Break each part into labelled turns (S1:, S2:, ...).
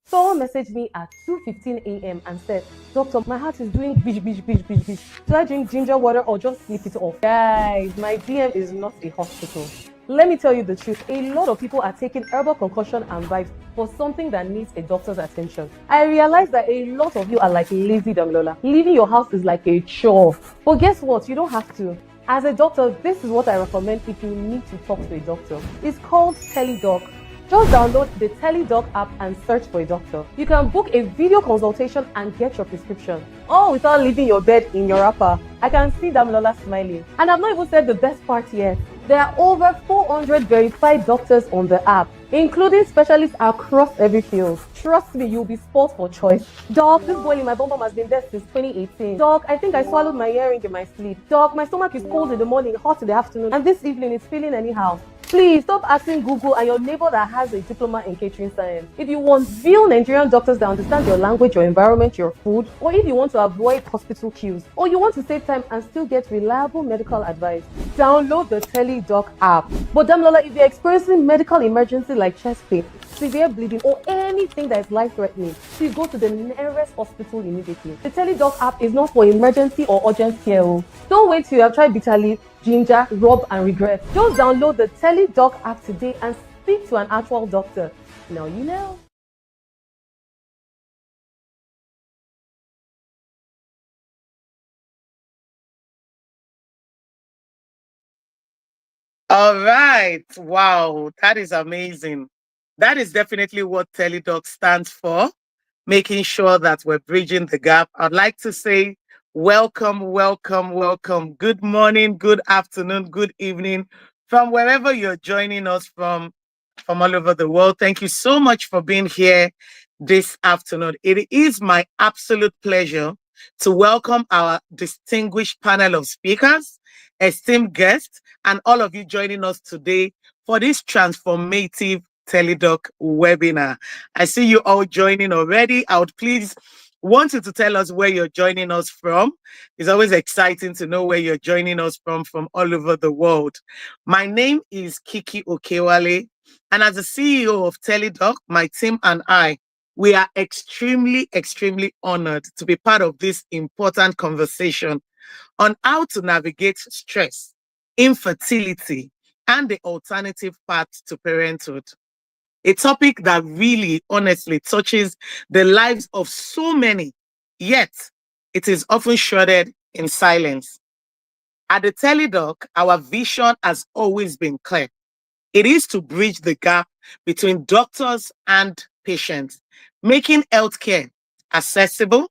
S1: Someone messaged me at 2:15 a.m. and said, "Doctor, my heart is doing bish, bish, bish, bish, bish. Should I drink ginger water or just sleep it off?" Guys, my DM is not a hospital. Let me tell you the truth. A lot of people are taking herbal concussion and vibes for something that needs a doctor's attention. I realize that a lot of you are like lazy Damilola. Leaving your house is like a chore. But guess what? You don't have to. As a doctor, this is what I recommend if you need to talk to a doctor. It's called TeleDoc. Just download the TeleDoc app and search for a doctor. You can book a video consultation and get your prescription, all without leaving your bed in your wrapper. I can see Damilola smiling. And I've not even said the best part yet. There are over 400 verified doctors on the app, including specialists across every field. Trust me, you'll be spoiled for choice. Doc, this boil in my bum has been there since 2018. Doc, I think I swallowed my earring in my sleep. Doc, my stomach is cold in the morning, hot in the afternoon, and this evening it's feeling anyhow. Please stop asking Google and your neighbor that has a diploma in catering science. If you want real Nigerian doctors that understand your language, your environment, your food, or if you want to avoid hospital queues, or you want to save time and still get reliable medical advice, download the TeleDoc app. But Damilola, if you're experiencing medical emergency like chest pain, severe bleeding, or anything that is life-threatening, please go to the nearest hospital immediately. The TeleDoc app is not for emergency or urgent care. Don't wait till you have tried bitter leaf, ginger, rub, and regret. Just download the TeleDoc app today and speak to an actual doctor. Now you know.
S2: All right. Wow. That is amazing. That is definitely what TeleDoc stands for, making sure that we're bridging the gap. I'd like to say welcome, welcome, welcome. Good morning, good afternoon, good evening from wherever you're joining us from all over the world. Thank you so much for being here this afternoon. It is my absolute pleasure to welcome our distinguished panel of speakers, esteemed guests, and all of you joining us today for this transformative TeleDoc webinar. I see you all joining already. I would please want you to tell us where you're joining us from. It's always exciting to know where you're joining us from all over the world. My name is Kiki Okewale, and as the CEO of TeleDoc, my team and I, we are extremely, extremely honored to be part of this important conversation on how to navigate stress, infertility, and the alternative path to parenthood. A topic that really, honestly, touches the lives of so many, yet it is often shrouded in silence. At the TeleDoc, our vision has always been clear. It is to bridge the gap between doctors and patients, making healthcare accessible,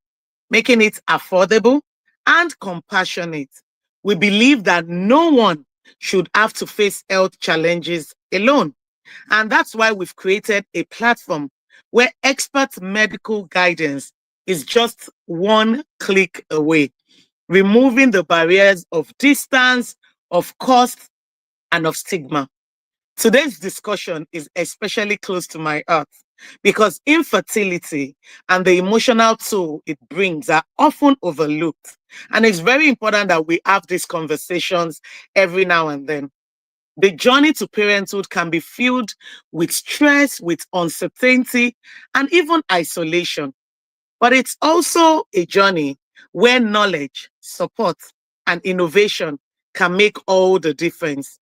S2: making it affordable, and compassionate. We believe that no one should have to face health challenges alone. And that's why we've created a platform where expert medical guidance is just one click away, removing the barriers of distance, of cost, and of stigma. Today's discussion is especially close to my heart because infertility and the emotional toll it brings are often overlooked. And it's very important that we have these conversations every now and then. The journey to parenthood can be filled with stress, with uncertainty, and even isolation. But it's also a journey where knowledge, support, and innovation can make all the difference.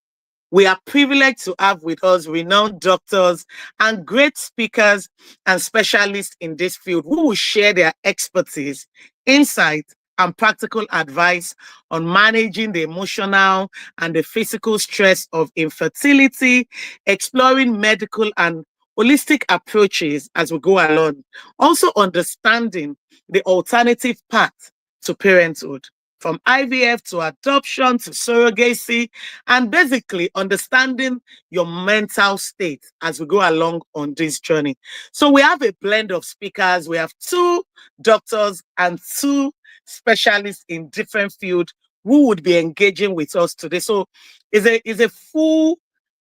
S2: We are privileged to have with us renowned doctors and great speakers and specialists in this field who will share their expertise, insight, and practical advice on managing the emotional and the physical stress of infertility, exploring medical and holistic approaches as we go along, also understanding the alternative path to parenthood, from IVF to adoption to surrogacy, and basically understanding your mental state as we go along on this journey. So we have a blend of speakers. We have two doctors and two specialists in different fields who would be engaging with us today. So it's a full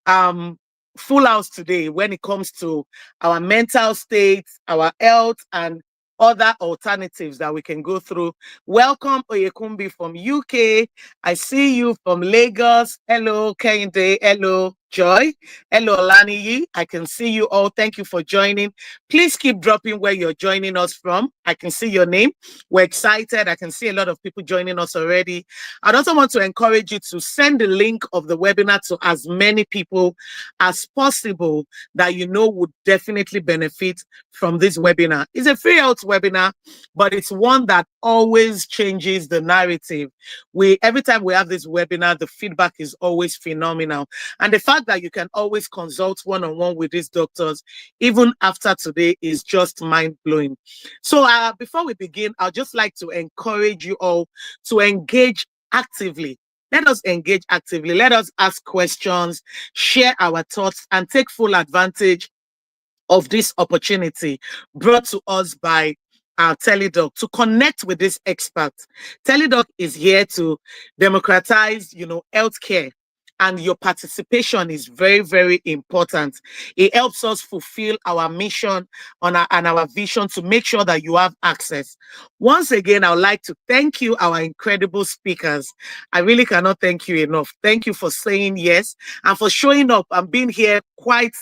S2: house today when it comes to our mental state, our health, and other alternatives that we can go through. Welcome, Oyekumbi from UK. I see you from Lagos. Hello, Kehinde. Hello, Joy. Hello, Olaniyi. I can see you all. Thank you for joining. Please keep dropping where you're joining us from. I can see your name. We're excited. I can see a lot of people joining us already. I'd also want to encourage you to send the link of the webinar to as many people as possible that you know would definitely benefit from this webinar. It's a free health webinar, but it's one that always changes the narrative. Every time we have this webinar, the feedback is always phenomenal. And the fact that you can always consult one-on-one with these doctors, even after today, is just mind-blowing. So before we begin, I'd just like to encourage you all to engage actively. Let us engage actively. Let us ask questions, share our thoughts, and take full advantage of this opportunity brought to us by our TeleDoc to connect with this expert. TeleDoc is here to democratize, healthcare, and your participation is very, very important. It helps us fulfill our mission and our vision to make sure that you have access. Once again, I would like to thank you, our incredible speakers. I really cannot thank you enough. Thank you for saying yes and for showing up and being here quite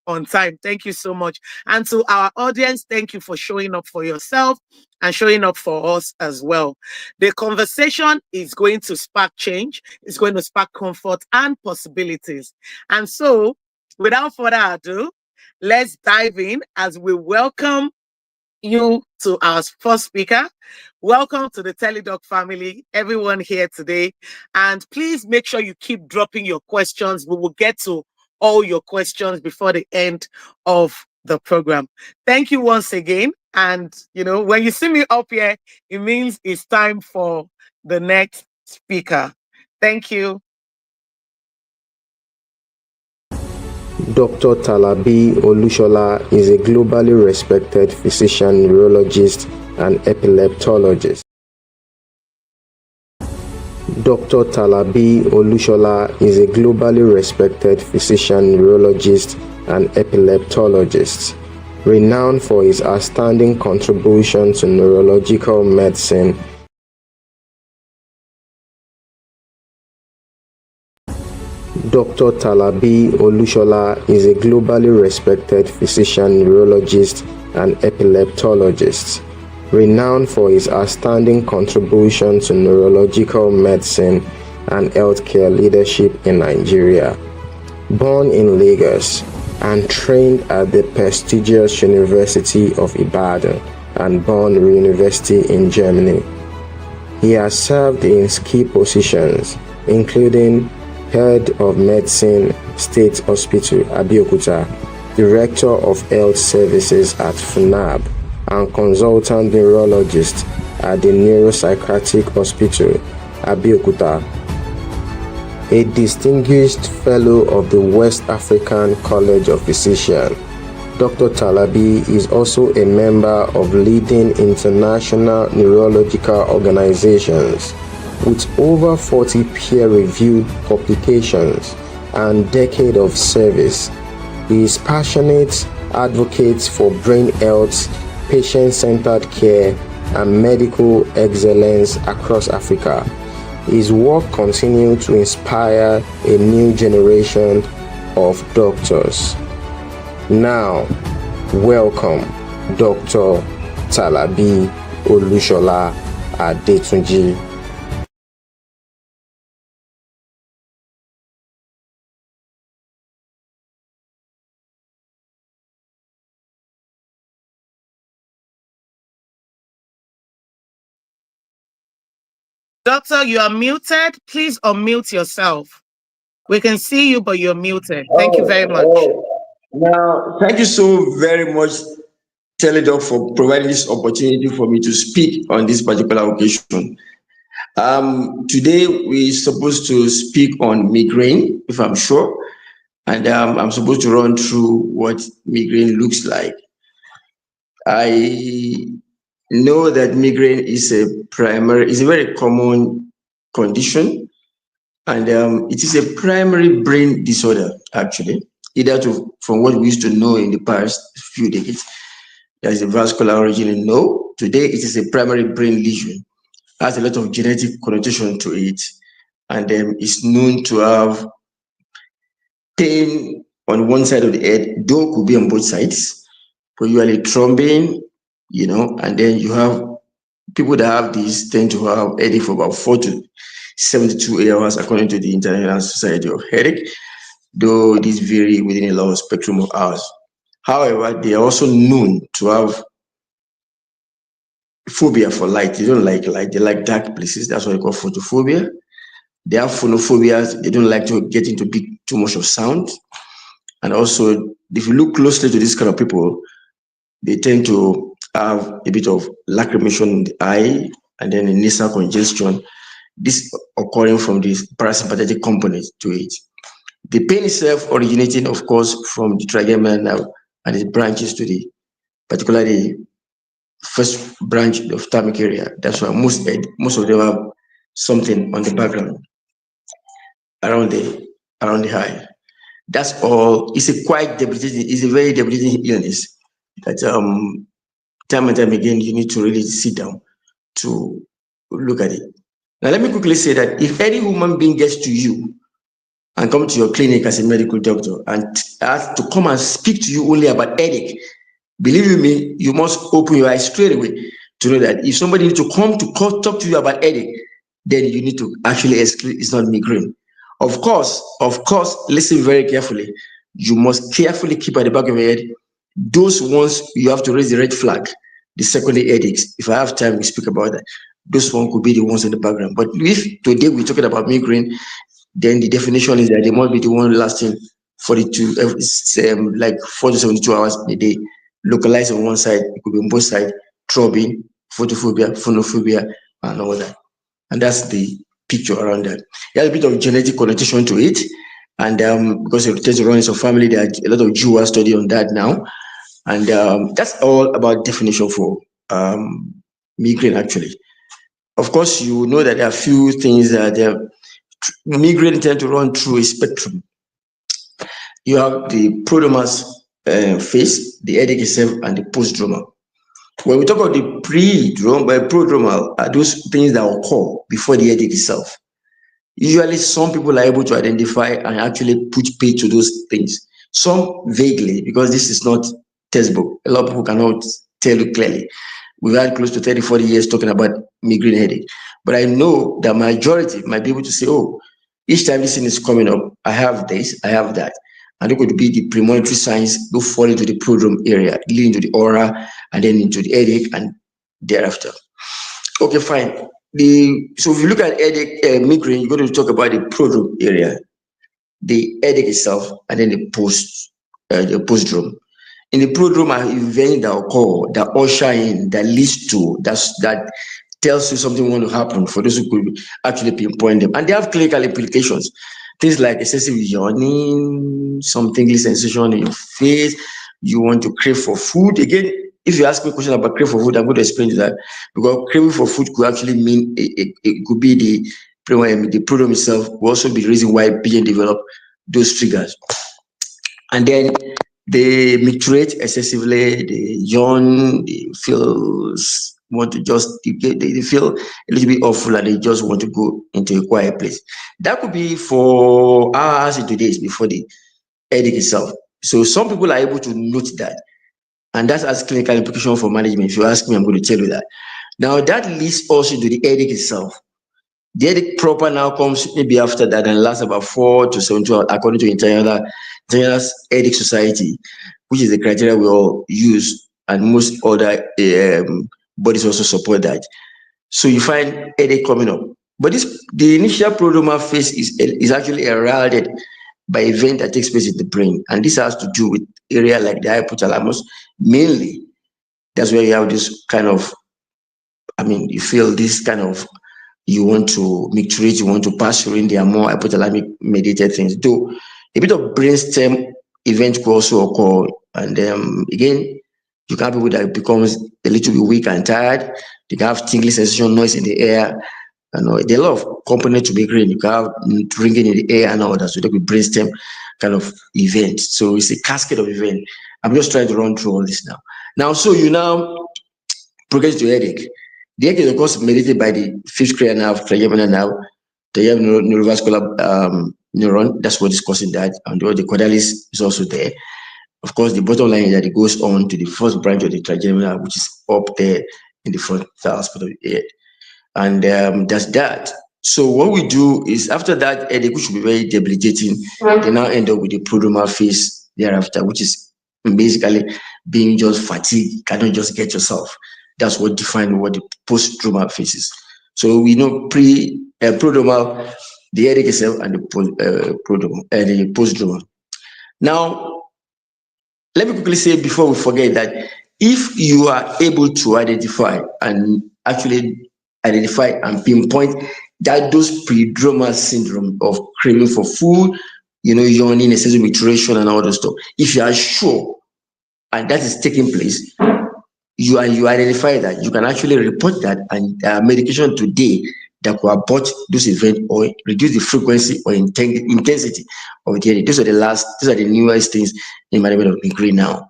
S2: on time. Thank you so much. And to our audience, thank you for showing up for yourself and showing up for us as well. The conversation is going to spark change. It's going to spark comfort and possibilities. And so, without further ado, let's dive in as we welcome you to our first speaker. Welcome to the TeleDoc family, everyone here today. And please make sure you keep dropping your questions. We will get to all your questions before the end of the program. Thank you once again. And, when you see me up here, it means it's time for the next speaker. Thank you.
S3: Dr. Talabi Olushola is a globally respected physician, neurologist, and epileptologist. Dr. Talabi Olushola is a globally respected physician, neurologist, and epileptologist, renowned for his outstanding contribution to neurological medicine. Dr. Talabi Olushola is a globally respected physician, neurologist, and epileptologist, renowned for his outstanding contribution to neurological medicine and healthcare leadership in Nigeria. Born in Lagos and trained at the prestigious University of Ibadan and Bonn University in Germany, he has served in key positions, including Head of Medicine, State Hospital, Abeokuta, Director of Health Services at FUNAB, and Consultant Neurologist at the Neuropsychiatric Hospital, Abeokuta. A distinguished Fellow of the West African College of Physicians, Dr. Talabi is also a member of leading international neurological organizations with over 40 peer-reviewed publications and decade of service. He is passionate advocate for brain health, patient-centered care, and medical excellence across Africa. His work continues to inspire a new generation of doctors. Now, welcome Dr. Talabi Olushola Adetunji.
S2: Doctor, you are muted. Please unmute yourself. We can see you, but you're muted. Thank you very much.
S4: Now, thank you so very much, TeleDoc, for providing this opportunity for me to speak on this particular occasion. Today, we're supposed to speak on migraine, if I'm sure, and I'm supposed to run through what migraine looks like. I know that migraine is a very common condition, and it is a primary brain disorder, actually, from what we used to know in the past few decades. There is a vascular origin, no. Today, it is a primary brain lesion. Has a lot of genetic connotation to it, and is known to have pain on one side of the head, though could be on both sides, but usually throbbing, and then you have people that have this tend to have headache for about 4 to 72 hours according to the International Society of Headache, though these vary within a large spectrum of hours. However, they are also known to have phobia for light. They don't like light, they like dark places. That's what they call photophobia. They have phonophobias. They don't like to get into too much of sound. And also, if you look closely to this kind of people, they tend to have a bit of lacrimation in the eye and then a nasal congestion. This occurring from this parasympathetic component to it. The pain itself originating, of course, from the trigeminal nerve and it branches to the particularly first branch of thalamic area. That's why most of them have something on the background around the eye. That's all. It's a quite debilitating. It's a very debilitating illness that time and time again you need to really sit down to look at it. Now let me quickly say that if any human being gets to you and come to your clinic as a medical doctor and ask to come and speak to you only about headache, believe me, you must open your eyes straight away to know that if somebody needs to come to talk to you about headache, then you need to actually exclude it's not migraine. Of course, listen very carefully. You must carefully keep at the back of your head those ones you have to raise the red flag, the secondary headaches. If I have time, we speak about that. Those ones could be the ones in the background. But if today we're talking about migraine, then the definition is that they must be the one lasting 42, like 4 to 72 hours a day, localized on one side, it could be on both sides, throbbing, photophobia, phonophobia, and all that. And that's the picture around that. There's a bit of genetic connotation to it, and because it tends to run in some family, there are a lot of Jewish study on that now, and that's all about definition for migraine actually. Of course, you know that there are a few things that migraine tend to run through a spectrum. You have the prodromal phase, the headache itself, and the postdromal. When we talk about the prodromal are those things that occur before the headache itself. Usually, some people are able to identify and actually put pay to those things. Some vaguely, because this is not textbook. A lot of people cannot tell you clearly. We've had close to 30, 40 years talking about migraine headache. But I know that majority might be able to say, oh, each time this thing is coming up, I have this, I have that. And it could be the premonitory signs will fall into the prodrome area, leading to the aura, and then into the headache, and thereafter. Okay, fine. So if you look at headache, migraine, you're going to talk about the prodrome area, the headache itself, and then the postdrome. In the prodrome are events that occur, that usher in, that leads to, that tells you something want to happen for those who could actually pinpoint them. And they have clinical implications. Things like excessive yawning, some tingling sensation in your face, you want to crave for food. Again, if you ask me a question about crave for food, I'm going to explain to that. Because craving for food could actually mean it could be the prodrome itself will also be the reason why being develop those triggers. And then they micturate excessively, they yawn, they feel want to just they feel a little bit awful and they just want to go into a quiet place. That could be for hours into days before the headache itself. So some people are able to note that. And that has clinical implication for management. If you ask me, I'm going to tell you that. Now that leads also to the headache itself. The headache proper now comes maybe after that and lasts about 4 to 7 hours according to International Headache Society, which is the criteria we all use, and most other bodies also support that. So you find headache coming up. But the initial prodromal phase is actually heralded by event that takes place in the brain. And this has to do with area like the hypothalamus. Mainly, that's where you have this kind of, you feel this kind of, you want to micturate, you want to pass urine, there are more hypothalamic mediated things. Though a bit of brainstem event could also occur. And again, you can have people that becomes a little bit weak and tired. They can have tingling sensation, noise in the air. There are a lot of components to migraine. You can have ringing in the air and all that. So there could be brainstem kind of event. So it's a cascade of events. I'm just trying to run through all this now. So you now progress to headache. The headache is of course mediated by the fifth cranial nerve, trigeminal nerve, the neurovascular neuron. That's what is causing that. And the caudalis is also there. Of course, the bottom line is that it goes on to the first branch of the trigeminal, which is up there in the front aspect of the head. And that's that. So what we do is after that headache, which will be very debilitating, they now end up with the prodromal phase thereafter, which is basically being just fatigued, you cannot just get yourself. That's what defines what the post-stromal phase is. So we know prodromal, the headache itself, and the post-stromal. Now, let me quickly say before we forget that if you are able to identify and actually identify and pinpoint that those prodromal syndrome of craving for food, yawning, excessive maturation, and all those stuff, if you are sure and that is taking place, you identify that, you can actually report that, and medication today that will abort those events or reduce the frequency or intensity of the headache. These are the newest things in management of migraine now.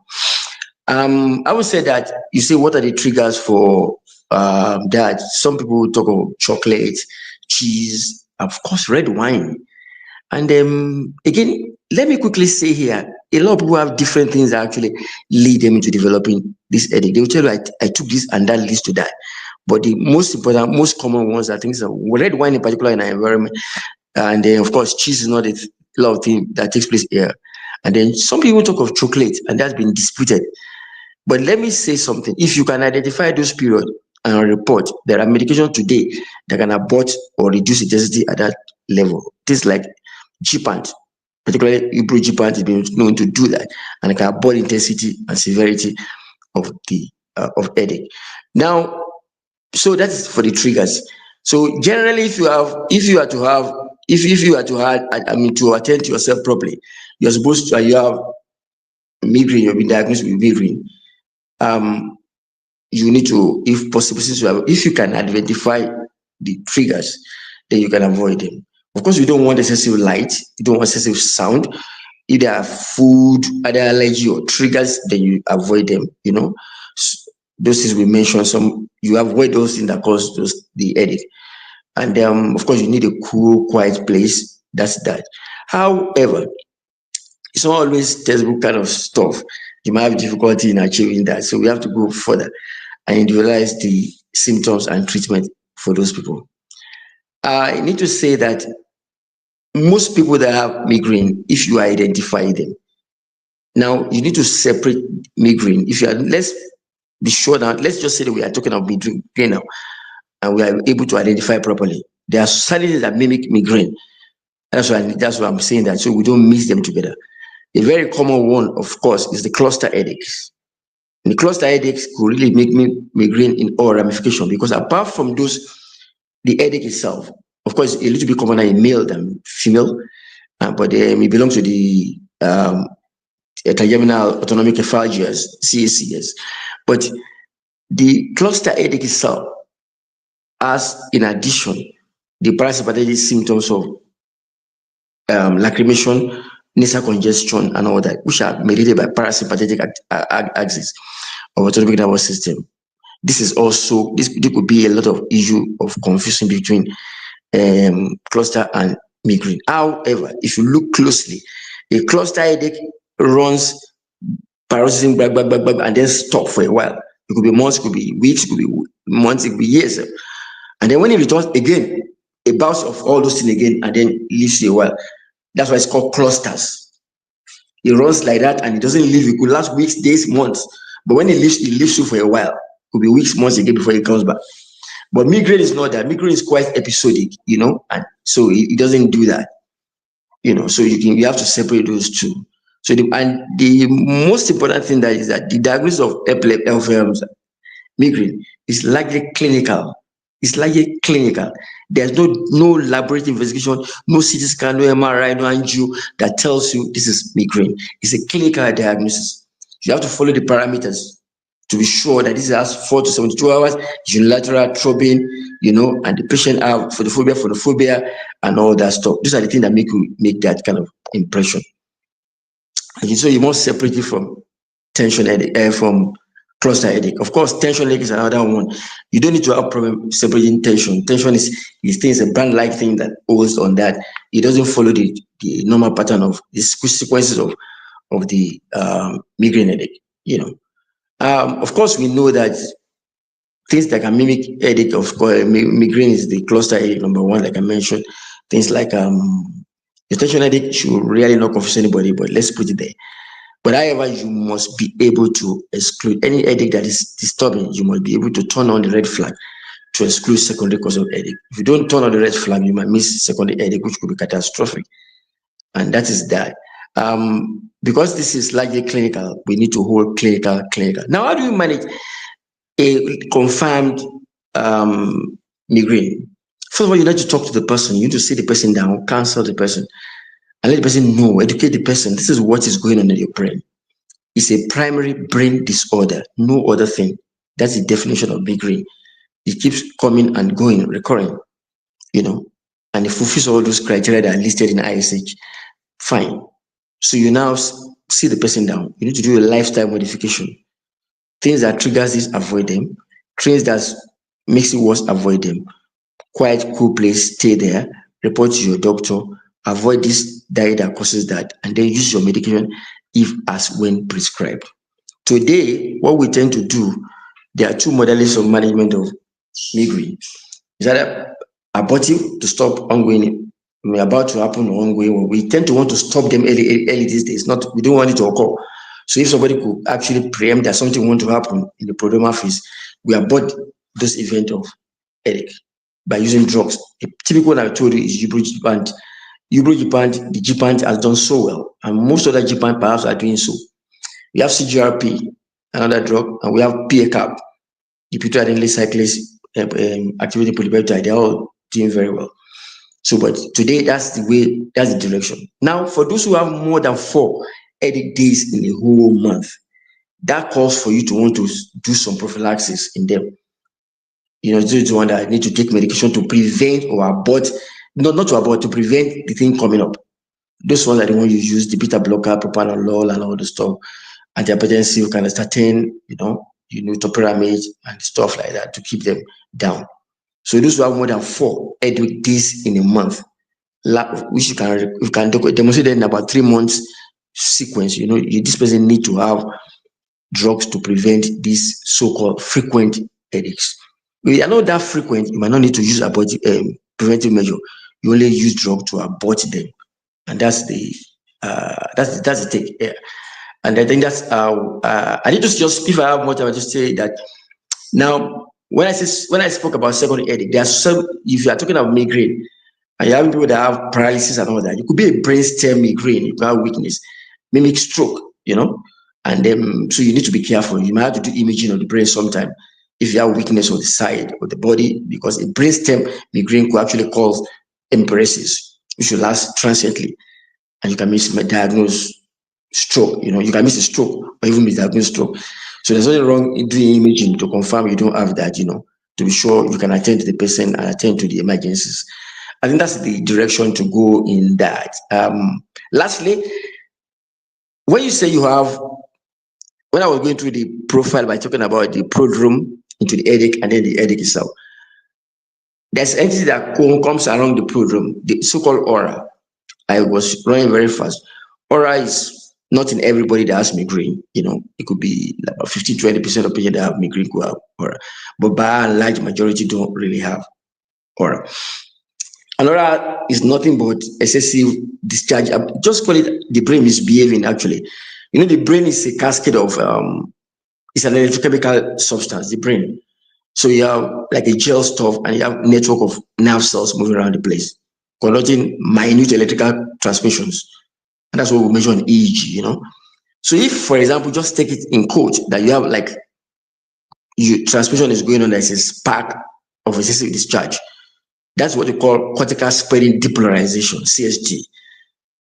S4: I would say that you say, what are the triggers for that? Some people talk about chocolate, cheese, of course, red wine. And again, let me quickly say here, a lot of people have different things that actually lead them into developing this headache. They will tell you, I took this and that leads to that. But the most important, most common ones, I think, is red wine in particular in our environment. And then, of course, cheese is not a lot of things that takes place here. And then some people talk of chocolate, and that's been disputed. But let me say something. If you can identify those periods and report, there are medications today that can abort or reduce intensity at that level. Things like Gepant, particularly Gepant, has been known to do that, and it can abort intensity and severity of the of headache. Now, so that is for the triggers. So generally, if you are to attend to yourself properly, you're supposed to, you have migraine, you've been diagnosed with migraine. You need to, if possible, if you can identify the triggers, then you can avoid them. Of course, you don't want excessive light, you don't want excessive sound. If there are food, other allergy or triggers, then you avoid them. Those things we mentioned, you avoid those things that cause the headache. And of course, you need a cool, quiet place. That's that. However, it's not always textbook kind of stuff. You might have difficulty in achieving that. So we have to go further and individualize the symptoms and treatment for those people. I need to say that most people that have migraine, if you identify them, now you need to separate migraine. Let's be sure that, let's just say that we are talking about migraine now, and we are able to identify properly. There are signs that mimic migraine. That's why I'm saying that, so we don't mix them together. A very common one, of course, is the cluster headaches. And the cluster headaches could really make migraine in all ramifications, because apart from those, the headache itself, of course, a little bit commoner in male than female, but it belongs to the trigeminal autonomic cephalgias, CACS. But the cluster headache itself has, in addition, the parasympathetic symptoms of lacrimation, nasal congestion, and all that, which are mediated by parasympathetic axis of autonomic nervous system. This could be a lot of issue of confusion between cluster and migraine. However, if you look closely, a cluster headache runs paroxysm, and then stop for a while. It could be months, it could be weeks, it could be months, it could be years. And then when it returns again, a bout of all those things again, and then leaves you a while. That's why it's called clusters. It runs like that, and it doesn't leave. It could last weeks, days, months. But when it leaves you for a while. It could be weeks, months again before it comes back. But migraine is not that. Migraine is quite episodic, and so it doesn't do that. So you have to separate those two. So the most important thing that is that the diagnosis of migraine is largely clinical. It's largely clinical. There's no laboratory investigation, no CT scan, no MRI, no angio that tells you this is migraine. It's a clinical diagnosis. You have to follow the parameters to be sure that this has 4 to 72 hours, unilateral throbbing, and the patient have photophobia, and all that stuff. These are the things that make that kind of impression. And so you must separate it from tension headache, from cluster headache. Of course, tension headache is another one. You don't need to have a problem separating tension. Tension is a brand-like thing that holds on that. It doesn't follow the normal pattern of the sequences of the migraine headache. Of course, we know that things that can mimic headache, of course, migraine is the cluster headache number one, like I mentioned. Things like the tension headache should really not confuse anybody, but let's put it there. But however, you must be able to exclude any headache that is disturbing. You must be able to turn on the red flag to exclude secondary cause of headache. If you don't turn on the red flag, you might miss secondary headache, which could be catastrophic. And that is that. Because this is largely clinical, we need to hold clinical. Now, how do you manage a confirmed migraine? First of all, you need to talk to the person. You need to sit the person down, counsel the person, and let the person know, educate the person. This is what is going on in your brain. It's a primary brain disorder, no other thing. That's the definition of migraine. It keeps coming and going, recurring, and it fulfills all those criteria that are listed in ISH. Fine. So you now sit the person down. You need to do a lifestyle modification. Things that triggers this, avoid them. Things that makes it worse, avoid them. Quiet, cool place, stay there. Report to your doctor. Avoid this diet that causes that, and then use your medication if as when prescribed. Today, what we tend to do, there are two modalities of management of migraine. Is that abortive to stop ongoing, about to happen ongoing. We tend to want to stop them early these days. We don't want it to occur. So if somebody could actually preempt that something want to happen in the prodromal phase, we abort this event of headache by using drugs. A typical one I told you is ubrogepant. Ubrogepant, the gepant has done so well, and most other gepant perhaps are doing so. We have CGRP, another drug, and we have PACAP, the pituitary cyclase activating polypeptide. They're all doing very well. So, but today that's the direction. Now, for those who have more than 4 headache days in a whole month, that calls for you to want to do some prophylaxis in them. This one that need to take medication to prevent or abort, not to abort, to prevent the thing coming up. Those ones are the ones you use, the beta blocker, propranolol, and all the stuff, antihypertensive, kind of statin, topiramate and stuff like that to keep them down. So those who have more than 4 headache days in a month, which you can demonstrate in about 3 months sequence. This person need to have drugs to prevent these so-called frequent headaches. If they are not that frequent, you might not need to use preventive measure. You only use drug to abort them, and that's the take. Yeah. And I think that's I need to just, if I have more time, I just say that now when I spoke about secondary headache, there are some. If you are talking about migraine, and you have people that have paralysis and all that, it could be a brainstem migraine. You could have weakness, mimic stroke, and then so you need to be careful. You might have to do imaging of the brain sometime if you have weakness on the side of the body, because a brainstem migraine could actually cause emesis, which will last transiently, and you can misdiagnose stroke. You can miss a stroke or even misdiagnose stroke. So there's nothing wrong in doing imaging to confirm you don't have that. To be sure you can attend to the patient and attend to the emergencies. I think that's the direction to go in that. Lastly, when you say you have, when I was going through the profile by talking about the prodrome into the headache and then the headache itself, there's entity that comes around the prodrome, the so-called aura. I was running very fast. Aura is not in everybody that has migraine. It could be about 50-20% of patients that have migraine could have aura, but by and large majority don't really have aura. An aura is nothing but excessive discharge. Just call it the brain misbehaving. Actually, the brain is a cascade of it's an electrochemical substance, the brain. So you have like a gel stuff, and you have a network of nerve cells moving around the place, conducting minute electrical transmissions. And that's what we measure on EEG, So if, for example, just take it in quote that you have like your transmission is going on, there's a spark of excessive discharge. That's what they call cortical spreading depolarization, CSD.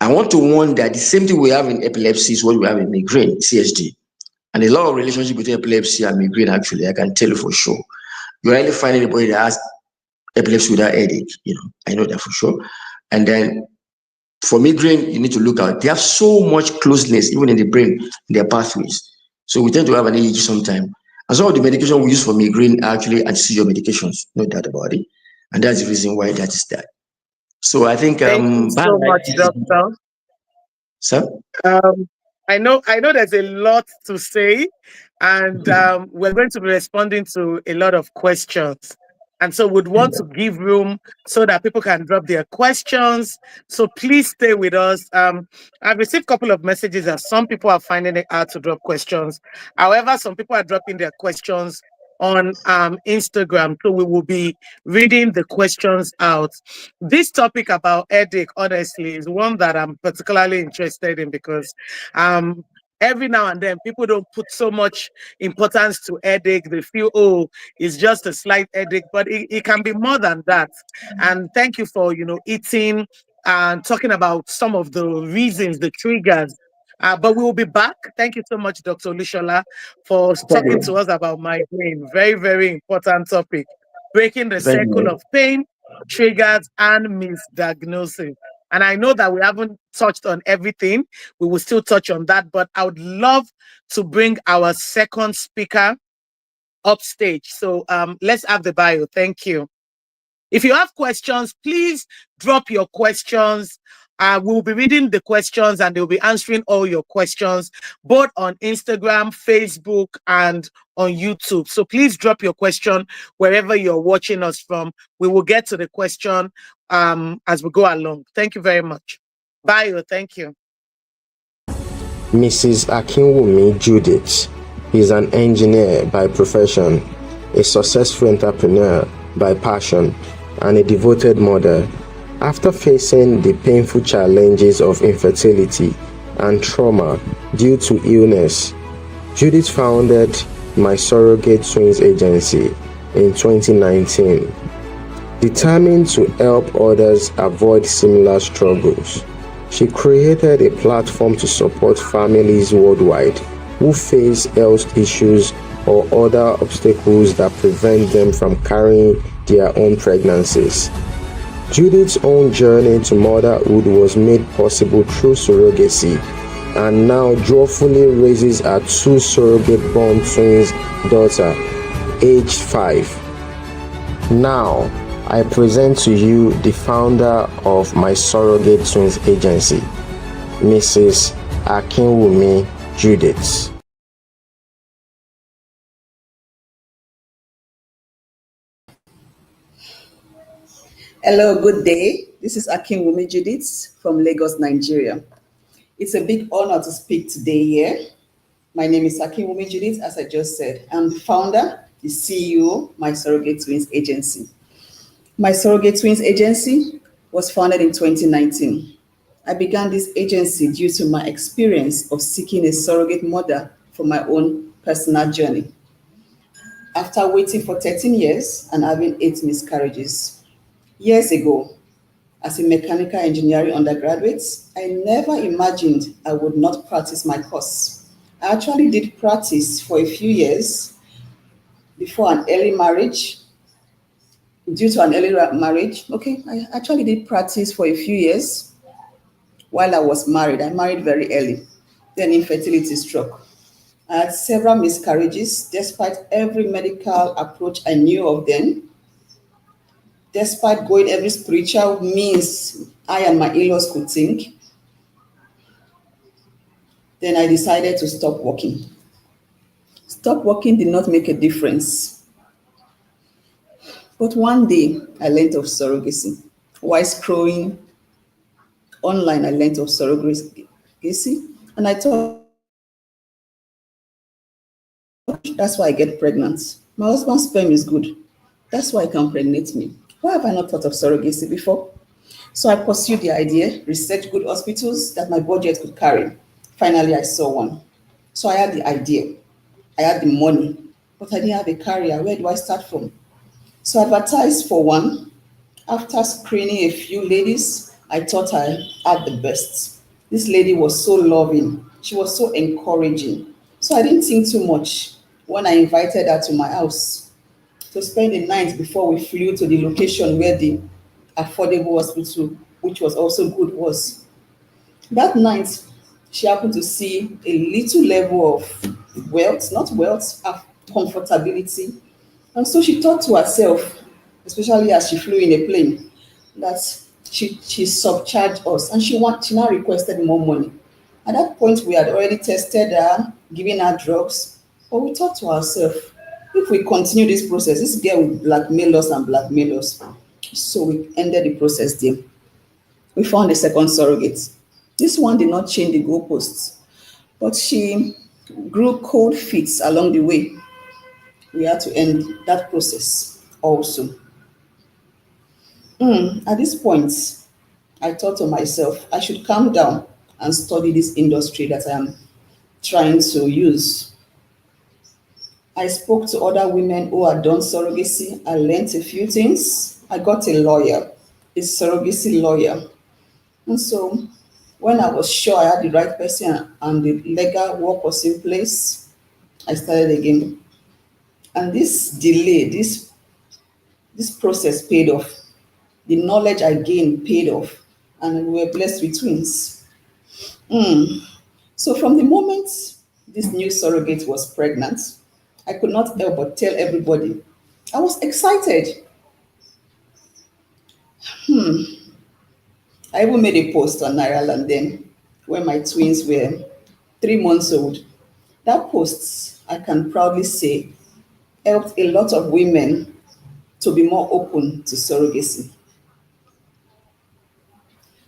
S4: I want to warn that the same thing we have in epilepsy is what we have in migraine, CSD. And a lot of relationship between epilepsy and migraine, actually, I can tell you for sure. You rarely find anybody that has epilepsy without headache, I know that for sure. And then for migraine, you need to look out. They have so much closeness, even in the brain, in their pathways. So we tend to have an EEG sometime. And some of the medication we use for migraine are actually anti-seizure medications, no doubt about it. And that's the reason why that is that. So I think
S2: Thank you
S4: by
S2: so
S4: and large,
S2: much, doctor.
S4: sir.
S2: Um, I know there's a lot to say, and we're going to be responding to a lot of questions. And so we'd want to give room so that people can drop their questions. So please stay with us. I've received a couple of messages that some people are finding it hard to drop questions. However, some people are dropping their questions on Instagram. So we will be reading the questions out. This topic about headache, honestly, is one that I'm particularly interested in because um, every now and then people don't put so much importance to headache. They feel, oh, it's just a slight headache, but it can be more than that. And thank you for, eating and talking about some of the reasons, the triggers. But we will be back. Thank you so much, Dr. Lushola, for
S4: Thank
S2: talking
S4: you.
S2: to us about migraine. Very, very important topic. Breaking the
S4: Thank
S2: cycle
S4: you.
S2: of pain, triggers, and misdiagnosis. And I know that we haven't touched on everything. We will still touch on that, but I would love to bring our second speaker upstage. So let's have the bio. Thank you. If you have questions, please drop your questions. We'll be reading the questions and they'll be answering all your questions, both on Instagram, Facebook, and on YouTube. So please drop your question wherever you're watching us from. We will get to the question as we go along. Thank you very much. Bio, thank you.
S3: Mrs. Akinwumi Judith is an engineer by profession, a successful entrepreneur by passion, and a devoted mother. After facing the painful challenges of infertility and trauma due to illness, Judith founded My Surrogate Twins Agency in 2019, determined to help others avoid similar struggles. She created a platform to support families worldwide who face health issues or other obstacles that prevent them from carrying their own pregnancies. Judith's own journey to motherhood was made possible through surrogacy, and now joyfully raises her two surrogate-born twins daughter, aged 5. Now, I present to you the founder of My Surrogate Twins Agency, Mrs. Akinwumi Judith.
S5: Hello, good day. This is Akinwumi Judith from Lagos, Nigeria. It's a big honor to speak today here. My name is Akinwumi Judith, as I just said. I'm the founder, the CEO, My Surrogate Twins Agency. My Surrogate Twins Agency was founded in 2019. I began this agency due to my experience of seeking a surrogate mother for my own personal journey. After waiting for 13 years and having 8 miscarriages, years ago, as a mechanical engineering undergraduate, I never imagined I would not practice my course. I actually did practice for a few years before an early marriage. Due to an early marriage, I actually did practice for a few years while I was married. I married very early. Then infertility struck. I had several miscarriages despite every medical approach I knew of then. Despite going every spiritual means I and my in-laws could think, then I decided to stop working. Stop working did not make a difference. But one day, I learned of surrogacy. While scrolling online, I learned of surrogacy, and I thought, that's why I get pregnant. My husband's sperm is good. That's why he can pregnate me. Why have I not thought of surrogacy before? So I pursued the idea, researched good hospitals that my budget could carry. Finally, I saw one. So I had the idea. I had the money, but I didn't have a career. Where do I start from? So I advertised for one. After screening a few ladies, I thought I had the best. This lady was so loving. She was so encouraging. So I didn't think too much when I invited her to my house to spend the night before we flew to the location where the affordable hospital, which was also good, was. That night, she happened to see a little level of wealth, not wealth, comfortability. And so she thought to herself, especially as she flew in a plane, that she subcharged us and she now requested more money. At that point, we had already tested her, given her drugs, but we thought to ourselves, if we continue this process, this girl will blackmail us and blackmail us. So we ended the process there. We found a second surrogate. This one did not change the goalposts, but she grew cold feet along the way. We had to end that process also. At this point, I thought to myself, I should calm down and study this industry that I am trying to use. I spoke to other women who had done surrogacy. I learned a few things. I got a lawyer, a surrogacy lawyer. And so when I was sure I had the right person and the legal work was in place, I started again. And this delay, this process paid off. The knowledge I gained paid off, and we were blessed with twins. So from the moment this new surrogate was pregnant, I could not help but tell everybody. I was excited. I even made a post on Ireland then when my twins were 3 months old. That post, I can proudly say, helped a lot of women to be more open to surrogacy.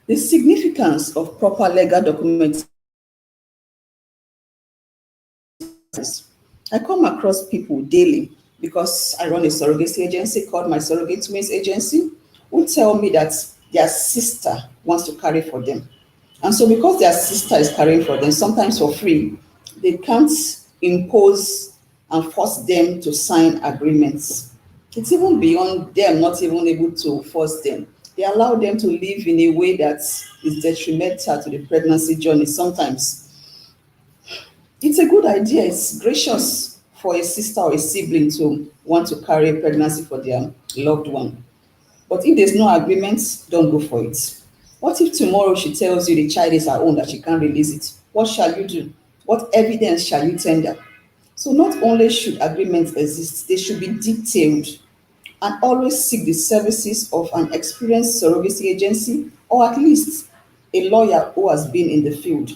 S5: The significance of proper legal documentation. I come across people daily because I run a surrogacy agency called my Surrogate Twins Agency, who tell me that their sister wants to carry for them. And so because their sister is carrying for them, sometimes for free, they can't impose and force them to sign agreements. It's even beyond them not even able to force them. They allow them to live in a way that is detrimental to the pregnancy journey sometimes. It's a good idea. It's gracious for a sister or a sibling to want to carry a pregnancy for their loved one. But if there's no agreement, don't go for it. What if tomorrow she tells you the child is her own, that she can't release it? What shall you do? What evidence shall you tender? So not only should agreements exist, they should be detailed, and always seek the services of an experienced surrogacy agency or at least a lawyer who has been in the field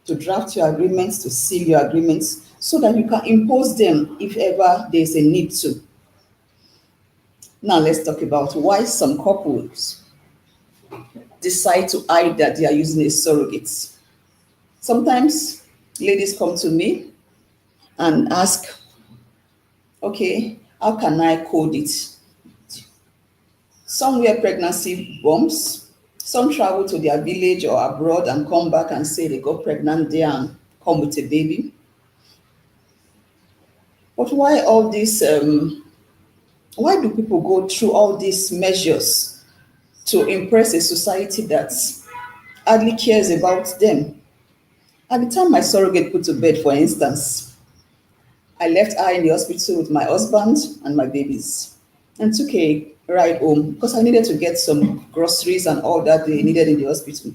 S5: to draft your agreements, to seal your agreements, so that you can impose them if ever there's a need to. Now let's talk about why some couples decide to hide that they are using a surrogate. Sometimes ladies come to me and ask, okay, how can I code it? Some wear pregnancy bombs. Some travel to their village or abroad and come back and say they got pregnant there and come with a baby. But why all this? Why do people go through all these measures to impress a society that hardly cares about them? At the time my surrogate put to bed, for instance, I left her in the hospital with my husband and my babies and took a ride home because I needed to get some groceries and all that they needed in the hospital.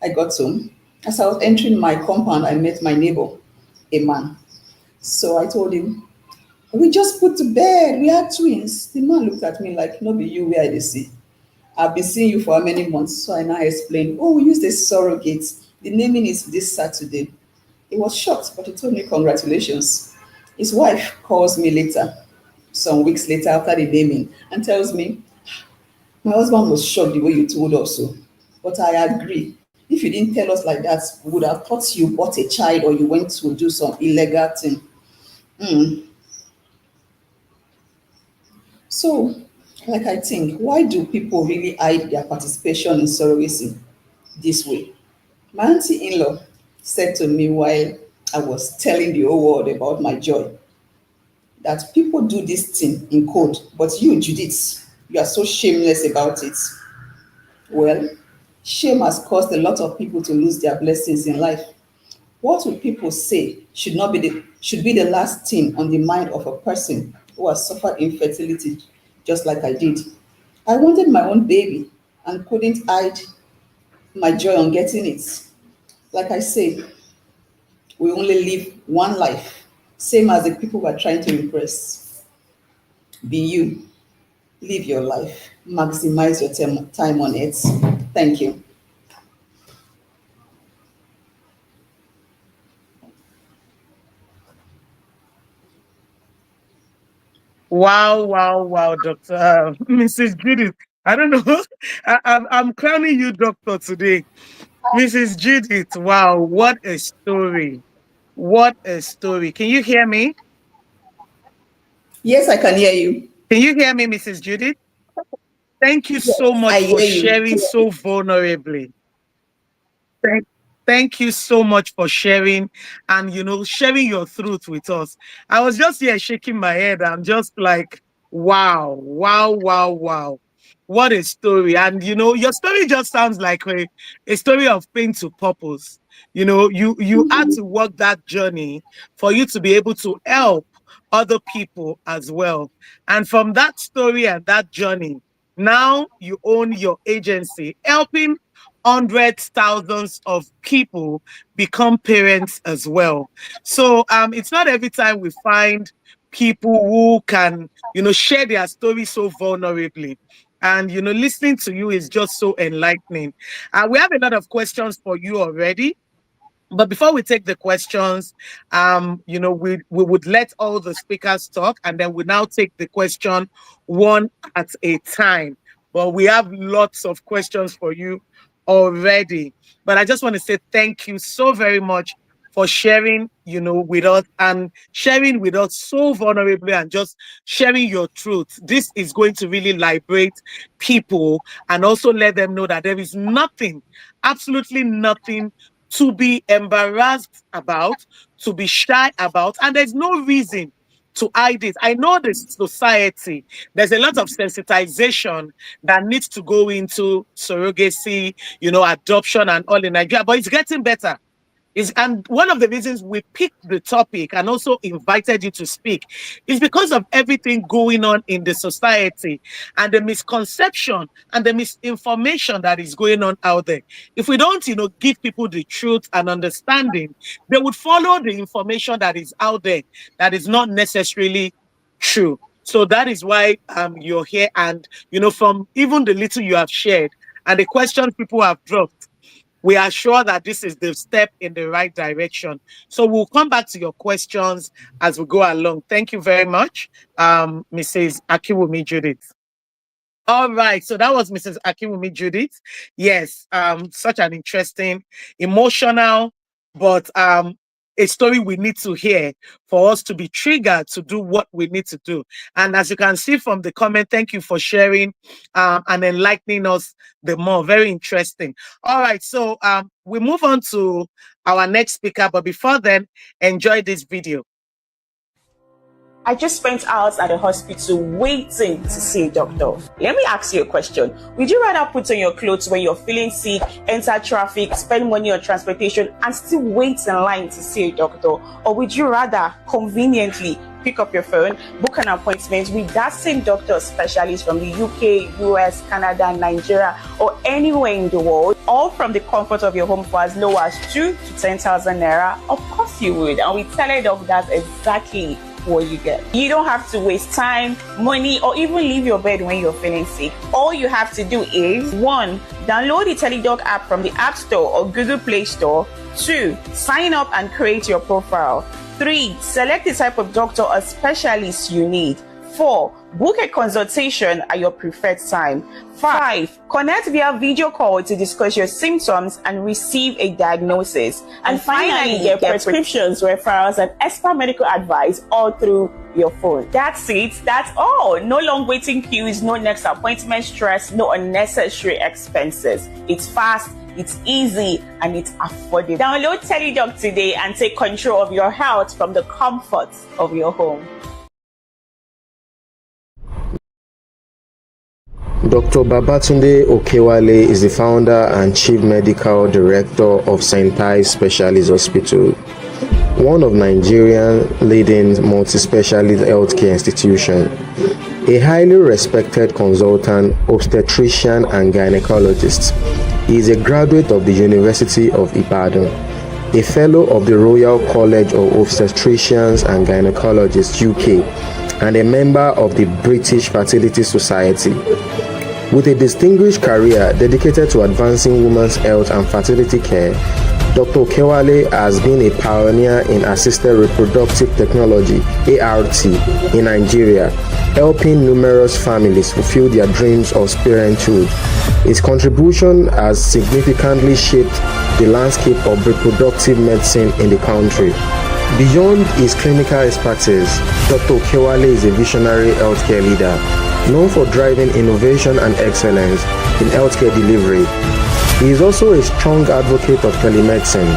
S5: I got home. As I was entering my compound, I met my neighbor, a man. So I told him, we just put to bed, we had twins. The man looked at me like, no be you where I see. I've been seeing you for how many months? So I now explained, oh, we use a surrogate. The naming is this Saturday. He was shocked, but he told me congratulations. His wife calls me later, some weeks later after the naming, and tells me, my husband was shocked the way you told us so. But I agree. If you didn't tell us like that, we would have thought you bought a child or you went to do some illegal thing. So, like I think, why do people really hide their participation in surrogacy this way? My auntie-in-law said to me while I was telling the whole world about my joy, that people do this thing in code, but you, Judith, you are so shameless about it. Well, shame has caused a lot of people to lose their blessings in life. What would people say should be the last thing on the mind of a person who has suffered infertility, just like I did. I wanted my own baby and couldn't hide my joy on getting it. Like I say, we only live one life. Same as the people we're trying to impress. Be you. Live your life. Maximize your time on it. Thank you.
S2: Wow, wow, wow, Doctor Mrs. Judith. I don't know. I'm crowning you doctor today. Mrs. Judith, wow, what a story. What a story. Can you hear me?
S5: Yes, I can hear you.
S2: Can you hear me, Mrs. Judith? Thank you
S5: Yes,
S2: so much
S5: I
S2: for
S5: hear you.
S2: sharing so vulnerably. Thank, thank you so much for sharing and, sharing your truth with us. I was just here shaking my head. I'm just like, wow, wow, wow, wow. What a story. And, your story just sounds like a story of pain to purpose. You had to walk that journey for you to be able to help other people as well. And from that story and that journey, now you own your agency, helping hundreds, thousands of people become parents as well. So it's not every time we find people who can, share their story so vulnerably. And, listening to you is just so enlightening. We have a lot of questions for you already. But before we take the questions, we would let all the speakers talk, and then we now take the question one at a time. But we have lots of questions for you already. But I just want to say thank you so very much for sharing, with us and sharing with us so vulnerably and just sharing your truth. This is going to really liberate people and also let them know that there is nothing, absolutely nothing to be embarrassed about, to be shy about, and there's no reason to hide it. I know the society, there's a lot of sensitization that needs to go into surrogacy, adoption and all in Nigeria, but it's getting better. And one of the reasons we picked the topic and also invited you to speak is because of everything going on in the society and the misconception and the misinformation that is going on out there. If we don't, give people the truth and understanding, they would follow the information that is out there that is not necessarily true. So that is why you're here. And, from even the little you have shared and the questions people have dropped, we are sure that this is the step in the right direction. So we'll come back to your questions as we go along. Thank you very much, Mrs. Akiwumi Judith. All right, so that was Mrs. Akiwumi Judith. Yes, such an interesting, emotional, but a story we need to hear for us to be triggered to do what we need to do. And as you can see from the comment, thank you for sharing and enlightening us the more. Very interesting. All right, so we move on to our next speaker, but before then, enjoy this video.
S6: I just spent hours at the hospital waiting to see a doctor. Let me ask you a question. Would you rather put on your clothes when you're feeling sick, enter traffic, spend money on transportation, and still wait in line to see a doctor? Or would you rather conveniently pick up your phone, book an appointment with that same doctor or specialist from the UK, US, Canada, Nigeria, or anywhere in the world, all from the comfort of your home for as low as 2 to 10,000 naira? Of course you would. And with TeleDoc, that's exactly what you get. You don't have to waste time, money, or even leave your bed when you're feeling sick. All you have to do is 1. Download the TeleDoc app from the App Store or Google Play Store. 2. Sign up and create your profile. 3. Select the type of doctor or specialist you need. 4. Book a consultation at your preferred time. 5. Connect via video call to discuss your symptoms and receive a diagnosis. And finally, get prescriptions, referrals, and expert medical advice all through your phone. That's it. That's all. No long waiting queues, no next appointment stress, no unnecessary expenses. It's fast, it's easy, and it's affordable. Download TeleDoc today and take control of your health from the comfort of your home.
S3: Dr. Babatunde Okewale is the founder and chief medical director of St. Ives Specialist Hospital, one of Nigeria's leading multi-specialist healthcare institutions. A highly respected consultant, obstetrician, and gynecologist, he is a graduate of the University of Ibadan. a fellow of the Royal College of Obstetricians and Gynecologists UK, and a member of the British Fertility Society. With a distinguished career dedicated to advancing women's health and fertility care, Dr. Okewale has been a pioneer in assisted reproductive technology (ART) in Nigeria, helping numerous families fulfill their dreams of parenthood. His contribution has significantly shaped the landscape of reproductive medicine in the country. Beyond his clinical expertise, Dr. Okewale is a visionary healthcare leader, known for driving innovation and excellence in healthcare delivery. He is also a strong advocate of telemedicine,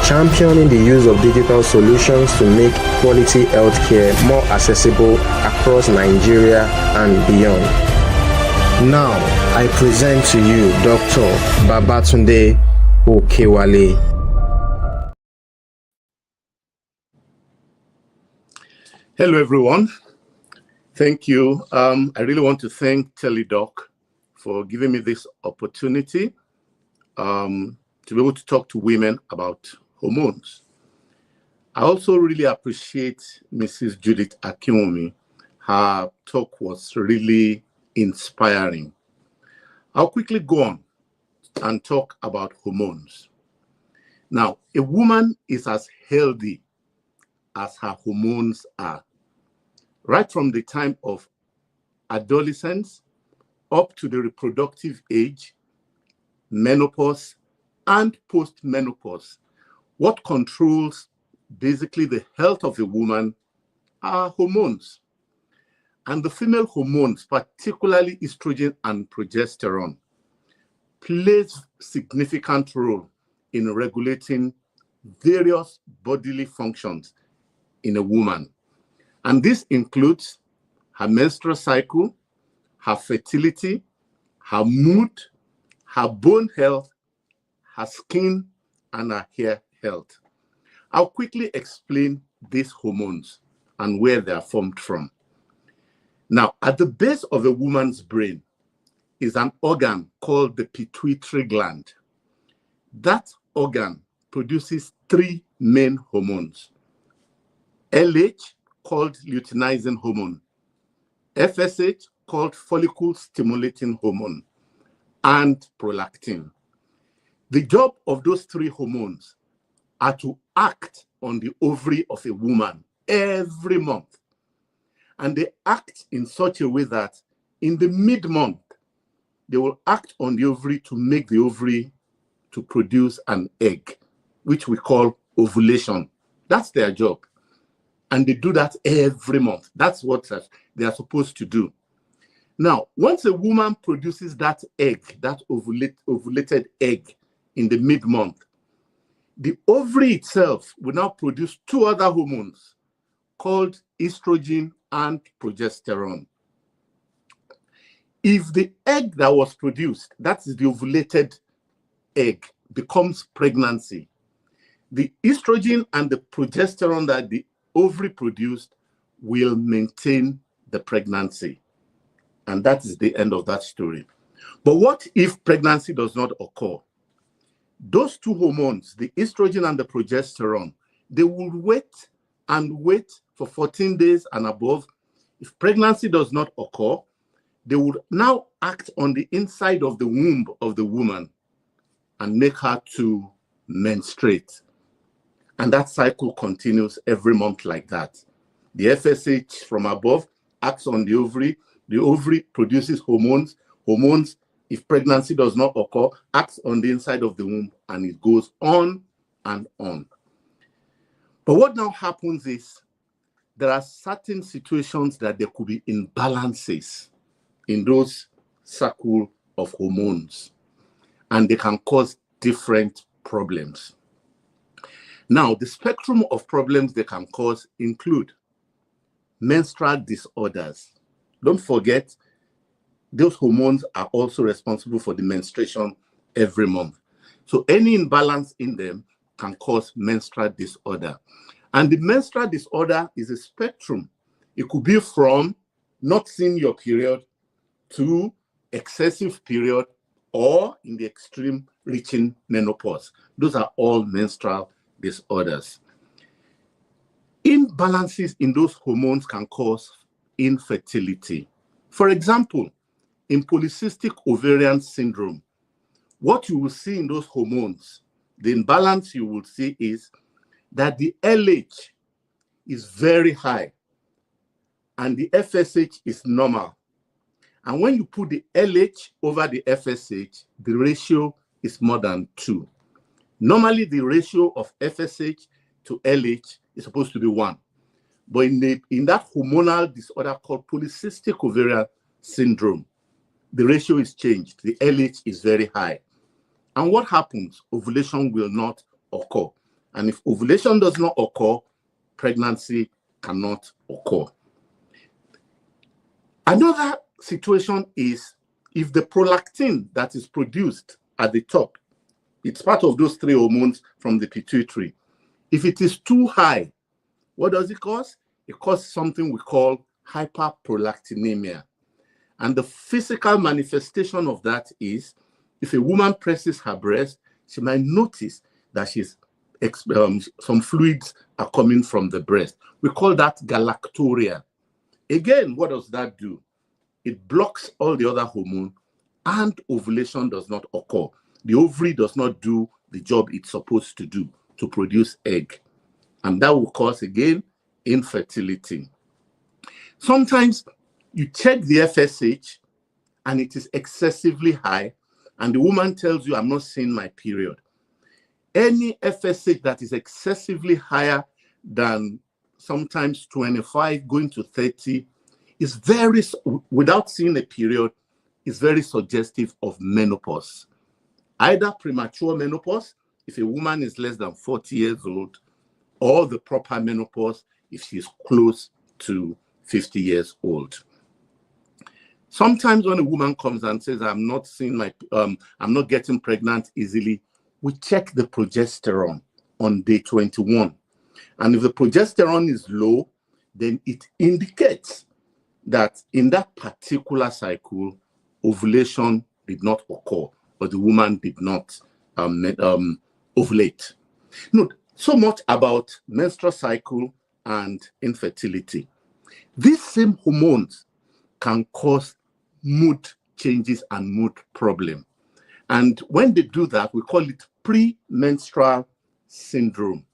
S3: championing the use of digital solutions to make quality healthcare more accessible across Nigeria and beyond. Now, I present to you Dr. Babatunde Okewale.
S7: Hello, everyone. Thank you. I really want to thank TeleDoc for giving me this opportunity to be able to talk to women about hormones. I also really appreciate Mrs. Judith Akinwumi. Her talk was really inspiring. I'll quickly go on and talk about hormones. Now, a woman is as healthy as her hormones are. Right from the time of adolescence up to the reproductive age, menopause, and post-menopause, what controls basically the health of a woman are hormones. And the female hormones, particularly estrogen and progesterone, plays significant role in regulating various bodily functions in a woman. And this includes her menstrual cycle, her fertility, her mood, her bone health, her skin, and her hair health. I'll quickly explain these hormones and where they are formed from. Now, at the base of a woman's brain is an organ called the pituitary gland. That organ produces three main hormones: LH, called luteinizing hormone; FSH, called follicle stimulating hormone; and prolactin. The job of those three hormones are to act on the ovary of a woman every month. And they act in such a way that in the mid-month, they will act on the ovary to make the ovary to produce an egg, which we call ovulation. That's their job. And they do that every month. That's what they are supposed to do. Now, once a woman produces that egg, that ovulated egg in the mid-month, the ovary itself will now produce two other hormones called estrogen and progesterone. If the egg that was produced, that is the ovulated egg, becomes pregnancy, the estrogen and the progesterone that the ovary produced will maintain the pregnancy. And that is the end of that story. But what if pregnancy does not occur? Those two hormones, the estrogen and the progesterone, they will wait and wait for 14 days and above. If pregnancy does not occur, they would now act on the inside of the womb of the woman and make her to menstruate. And that cycle continues every month like that. The FSH from above acts on the ovary produces hormones. Hormones, if pregnancy does not occur, acts on the inside of the womb, and it goes on and on. But what now happens is there are certain situations that there could be imbalances in those cycle of hormones, and they can cause different problems. Now, the spectrum of problems they can cause include menstrual disorders. Don't forget, those hormones are also responsible for the menstruation every month. So any imbalance in them can cause menstrual disorder. And the menstrual disorder is a spectrum. It could be from not seeing your period to excessive period, or in the extreme reaching menopause. Those are all menstrual disorders. Imbalances in those hormones can cause infertility. For example, in polycystic ovarian syndrome, what you will see in those hormones, the imbalance you will see is that the LH is very high and the FSH is normal. And when you put the LH over the FSH, the ratio is more than 2. Normally, the ratio of FSH to LH is supposed to be 1. But in that hormonal disorder called polycystic ovarian syndrome, the ratio is changed. The LH is very high. And what happens? Ovulation will not occur. And if ovulation does not occur, pregnancy cannot occur. Another situation is if the prolactin that is produced at the top, it's part of those 3 hormones from the pituitary. If it is too high, what does it cause? It causes something we call hyperprolactinemia. And the physical manifestation of that is if a woman presses her breast, she might notice that some fluids are coming from the breast. We call that galacturia. Again, what does that do? It blocks all the other hormones and ovulation does not occur. The ovary does not do the job it's supposed to do to produce egg. And that will cause, again, infertility. Sometimes you check the FSH and it is excessively high and the woman tells you, I'm not seeing my period. Any FSH that is excessively higher than sometimes 25 going to 30 is without seeing a period, is very suggestive of menopause. Either premature menopause, if a woman is less than 40 years old, or the proper menopause if she's close to 50 years old. Sometimes when a woman comes and says, I'm not getting pregnant easily, we check the progesterone on day 21. And if the progesterone is low, then it indicates that in that particular cycle, ovulation did not occur, or the woman did not ovulate. Note, so much about menstrual cycle and infertility. These same hormones can cause mood changes and mood problem. And when they do that, we call it premenstrual syndrome.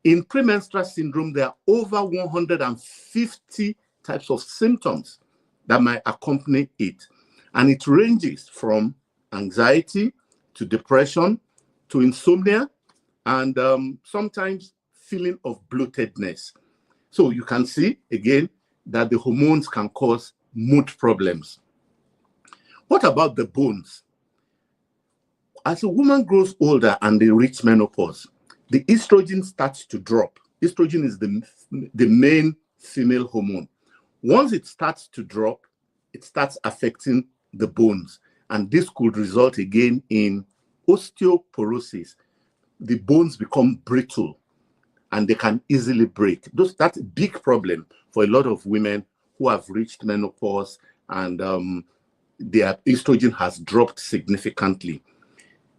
S7: In premenstrual syndrome, there are over 150 types of symptoms that might accompany it. And it ranges from anxiety to depression to insomnia and sometimes feeling of bloatedness. So you can see, again, that the hormones can cause mood problems. What about the bones? As a woman grows older and they reach menopause, the estrogen starts to drop. Estrogen is the main female hormone. Once it starts to drop, it starts affecting the bones. And this could result again in osteoporosis. The bones become brittle and they can easily break. That's a big problem for a lot of women who have reached menopause and their estrogen has dropped significantly.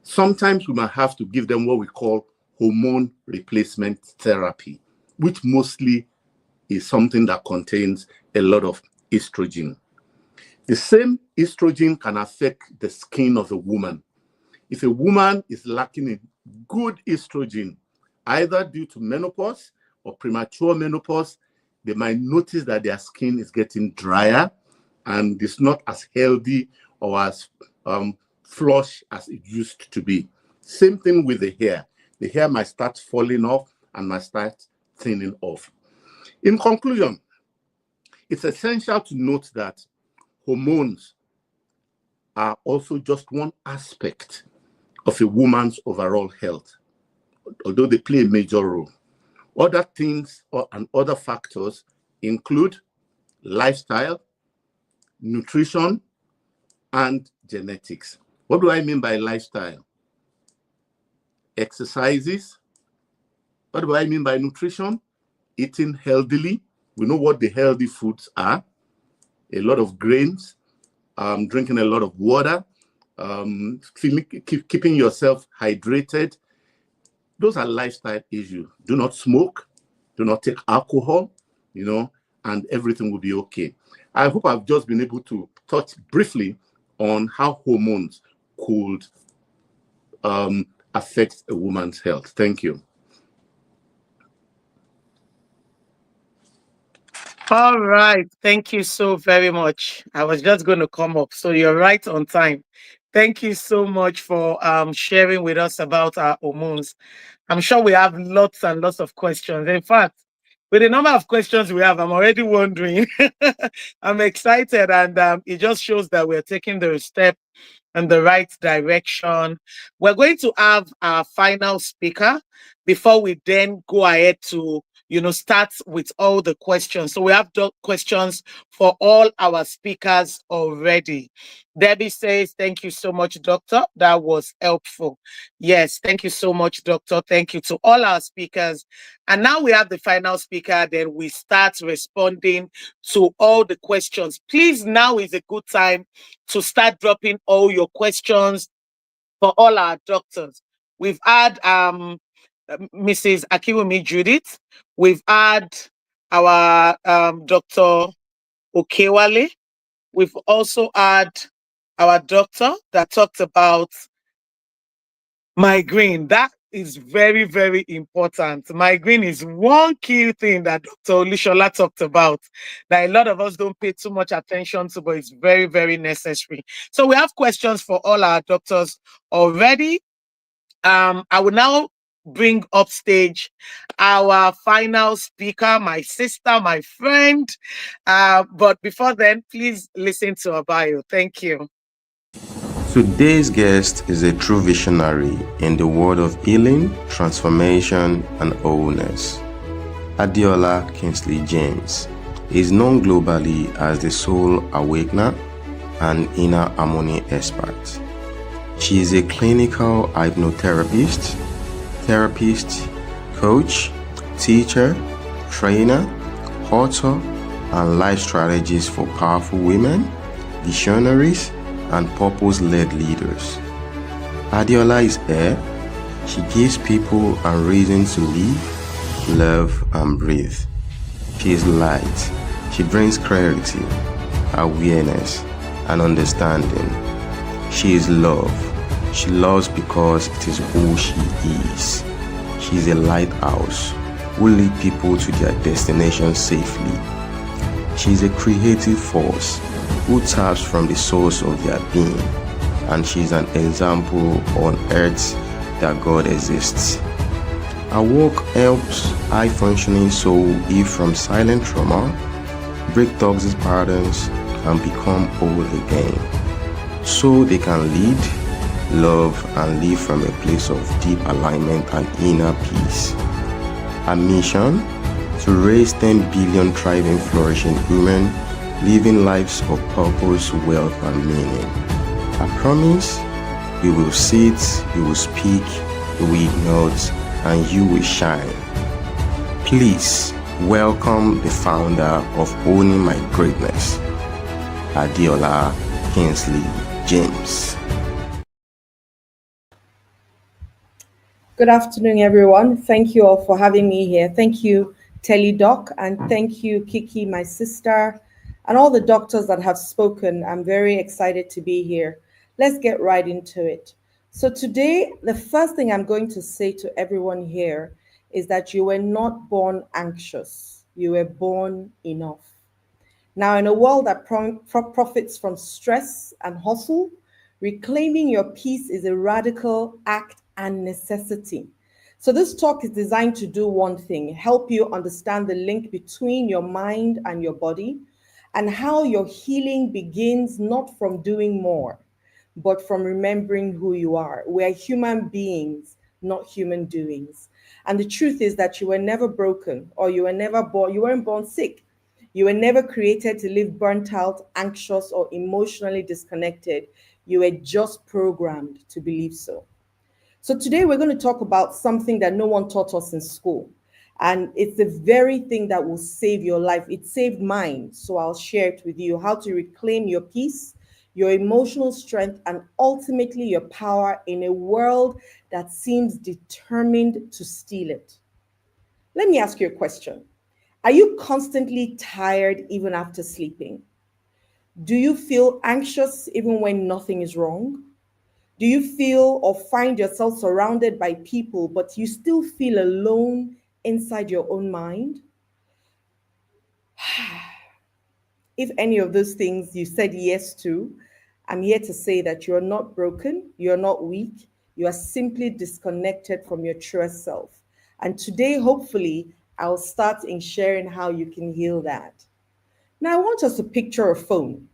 S7: Sometimes we might have to give them what we call hormone replacement therapy, which mostly is something that contains a lot of estrogen. The same estrogen can affect the skin of a woman. If a woman is lacking in good estrogen, either due to menopause or premature menopause, they might notice that their skin is getting drier and it's not as healthy or as flush as it used to be. Same thing with the hair. The hair might start falling off and might start thinning off. In conclusion, it's essential to note that hormones are also just one aspect of a woman's overall health, although they play a major role. Other things and other factors include lifestyle, nutrition, and genetics. What do I mean by lifestyle? Exercises. What do I mean by nutrition? Eating healthily. We know what the healthy foods are. A lot of grains, drinking a lot of water, keeping yourself hydrated. Those are lifestyle issues. Do not smoke, do not take alcohol, and everything will be okay. I hope I've just been able to touch briefly on how hormones could affect a woman's health. Thank you.
S2: All right. Thank you so very much. I was just going to come up. So you're right on time. Thank you so much for sharing with us about our hormones. I'm sure we have lots and lots of questions. In fact, with the number of questions we have, I'm already wondering. I'm excited, and it just shows that we're taking the step in the right direction. We're going to have our final speaker before we then go ahead to start with all the questions. So we have questions for all our speakers already. Debbie says, thank you so much, Doctor. That was helpful. Yes, thank you so much, Doctor. Thank you to all our speakers. And now we have the final speaker, then we start responding to all the questions. Please, now is a good time to start dropping all your questions for all our doctors. We've had Mrs. Akiwumi Judith. We've had our Dr. Okewale. We've also had our doctor that talked about migraine. That is very, very important. Migraine is one key thing that Dr. Olushola talked about that a lot of us don't pay too much attention to, but it's very, very necessary. So we have questions for all our doctors already. I will now bring up stage our final speaker, my sister, my friend. But before then, please listen to her bio. Thank you.
S3: Today's guest is a true visionary in the world of healing, transformation, and wholeness. Adeola Kingsley James is known globally as the soul awakener and inner harmony expert. She is a clinical hypnotherapist, therapist, coach, teacher, trainer, author, and life strategist for powerful women, visionaries, and purpose-led leaders. Adeola is air. She gives people a reason to live, love, and breathe. She is light. She brings clarity, awareness, and understanding. She is love. She loves because it is who she is. She is a lighthouse who leads people to their destination safely. She is a creative force who taps from the source of their being, and she is an example on earth that God exists. Her work helps high-functioning soul heal from silent trauma, break toxic patterns, and become whole again, so they can lead, love, and live from a place of deep alignment and inner peace. Her mission? To raise 10 billion thriving, flourishing women, living lives of purpose, wealth, and meaning. I promise, you will sit, you will speak, you will ignite, and you will shine. Please welcome the founder of Owning My Greatness, Adeola Kingsley James.
S1: Good afternoon, everyone. Thank you all for having me here. Thank you, TeleDoc, and thank you, Kiki, my sister, and all the doctors that have spoken. I'm very excited to be here. Let's get right into it. So today, the first thing I'm going to say to everyone here is that you were not born anxious. You were born enough. Now, in a world that profits from stress and hustle, reclaiming your peace is a radical act and necessity. So this talk is designed to do one thing: help you understand the link between your mind and your body, and how your healing begins not from doing more, but from remembering who you are. We're human beings, not human doings. And the truth is that you were never broken, or you were never born, you weren't born sick. You were never created to live burnt out, anxious, or emotionally disconnected. You were just programmed to believe so. So today we're going to talk about something that no one taught us in school. And it's the very thing that will save your life. It saved mine. So I'll share it with you: how to reclaim your peace, your emotional strength, and ultimately your power in a world that seems determined to steal it. Let me ask you a question. Are you constantly tired even after sleeping? Do you feel anxious even when nothing is wrong? Do you feel or find yourself surrounded by people, but you still feel alone inside your own mind? If any of those things you said yes to, I'm here to say that you're not broken, you're not weak, you are simply disconnected from your truest self. And today, hopefully, I'll start in sharing how you can heal that. Now, I want us to picture a phone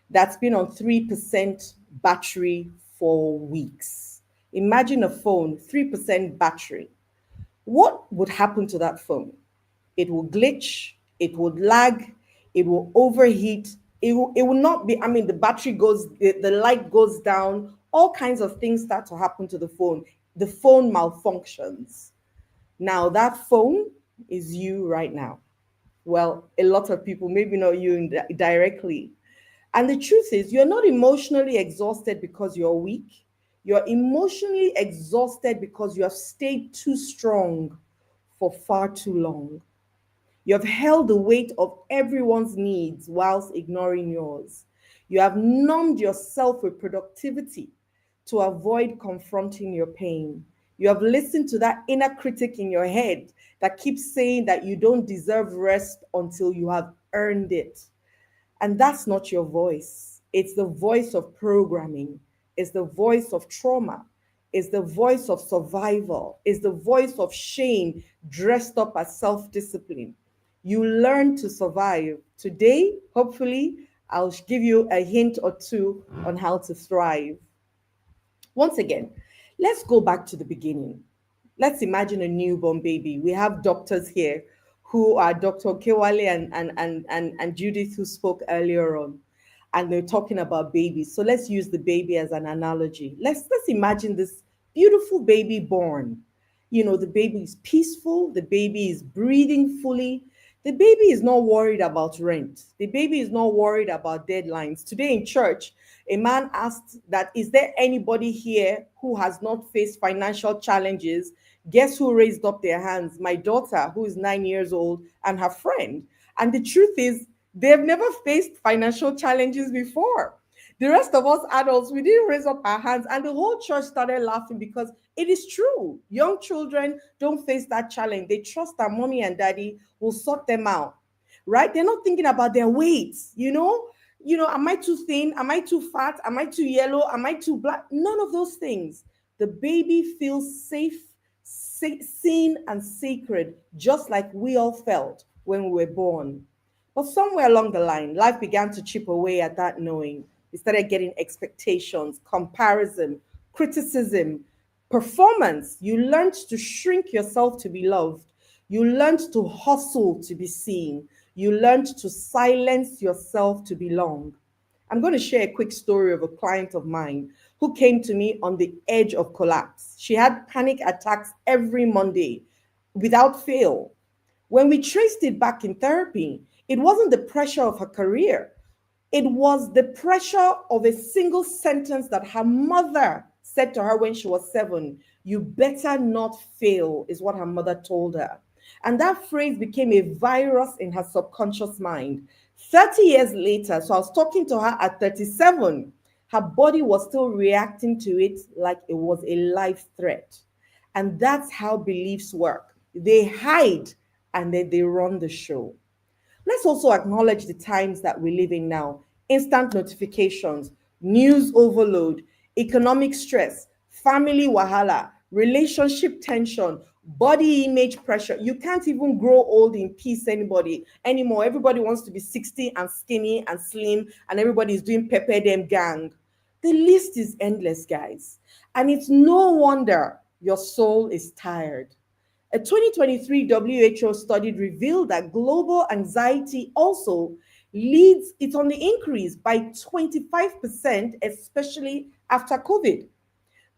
S1: that's been on 3% battery for weeks. Imagine a phone, 3% battery. What would happen to that phone? It will glitch, it would lag, it will overheat, it will not be, I mean, the battery goes, the light goes down, all kinds of things start to happen to the phone. The phone malfunctions. Now, that phone is you right now. Well, a lot of people, maybe not you directly. And the truth is, you're not emotionally exhausted because you're weak. You're emotionally exhausted because you have stayed too strong for far too long. You have held the weight of everyone's needs whilst ignoring yours. You have numbed yourself with productivity to avoid confronting your pain. You have listened to that inner critic in your head that keeps saying that you don't deserve rest until you have earned it. And that's not your voice. It's the voice of programming, it's the voice of trauma, it's the voice of survival, it's the voice of shame dressed up as self discipline. You learn to survive. Today, hopefully, I'll give you a hint or two on how to thrive. Once again, let's go back to the beginning. Let's imagine a newborn baby. We have doctors here who are Dr. Kewale and Judith, who spoke earlier on, and they're talking about babies. So let's use the baby as an analogy. Let's imagine this beautiful baby born. You know, the baby is peaceful, the baby is breathing fully, the baby is not worried about rent, the baby is not worried about deadlines. Today in church, a man asked that, is there anybody here who has not faced financial challenges? Guess who raised up their hands? My daughter, who is 9 years old, and her friend. And the truth is, they've never faced financial challenges before. The rest of us adults, we didn't raise up our hands, and the whole church started laughing because it is true. Young children don't face that challenge. They trust that mommy and daddy will sort them out, right? They're not thinking about their weights, you know? Am I too thin? Am I too fat? Am I too yellow? Am I too black? None of those things. The baby feels safe, seen, and sacred, just like we all felt when we were born. But somewhere along the line, life began to chip away at that knowing. We started getting expectations, comparison, criticism, performance. You learned to shrink yourself to be loved. You learned to hustle to be seen. You learned to silence yourself to belong. I'm going to share a quick story of a client of mine who came to me on the edge of collapse. She had panic attacks every Monday without fail. When we traced it back in therapy, it wasn't the pressure of her career. It was the pressure of a single sentence that her mother said to her when she was 7. You better not fail, is what her mother told her. And that phrase became a virus in her subconscious mind. 30 years later, so I was talking to her at 37, her body was still reacting to it like it was a life threat. And that's how beliefs work. They hide and then they run the show. Let's also acknowledge the times that we live in now. Instant notifications, news overload, economic stress, family wahala, relationship tension, body image pressure. You can't even grow old in peace anymore. Everybody wants to be 60 and skinny and slim, and everybody is doing pepper dem gang. The list is endless, guys. And it's no wonder your soul is tired. A 2023 WHO study revealed that global anxiety also it's on the increase by 25%, especially after COVID.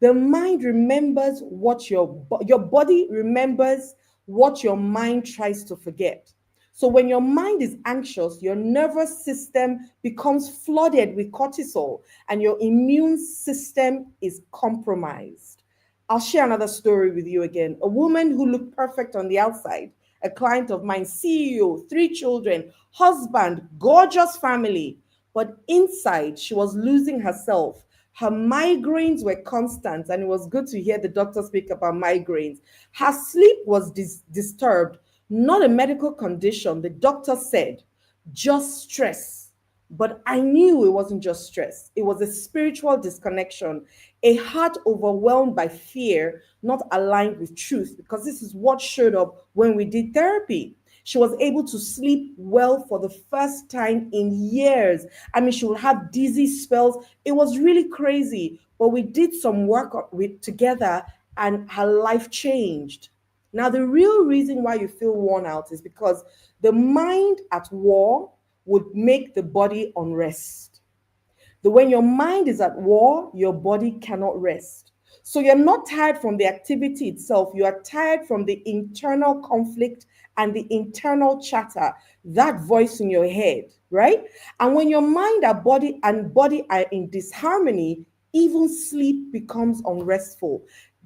S1: The mind remembers what your body remembers what your mind tries to forget. So when your mind is anxious, your nervous system becomes flooded with cortisol and your immune system is compromised. I'll share another story with you again. A woman who looked perfect on the outside, a client of mine, CEO, 3 children, husband, gorgeous family, but inside she was losing herself. Her migraines were constant, and it was good to hear the doctor speak about migraines. Her sleep was disturbed, not a medical condition. The doctor said, just stress. But I knew it wasn't just stress, it was a spiritual disconnection, a heart overwhelmed by fear, not aligned with truth, because this is what showed up when we did therapy. She was able to sleep well for the first time in years. I mean, she would have dizzy spells. It was really crazy, but we did some work with together and her life changed. Now, the real reason why you feel worn out is because the mind at war would make the body unrest. When your mind is at war, your body cannot rest. So you're not tired from the activity itself, you are tired from the internal conflict and the internal chatter, that voice in your head, right? And when your mind and body are in disharmony, even sleep becomes unrestful.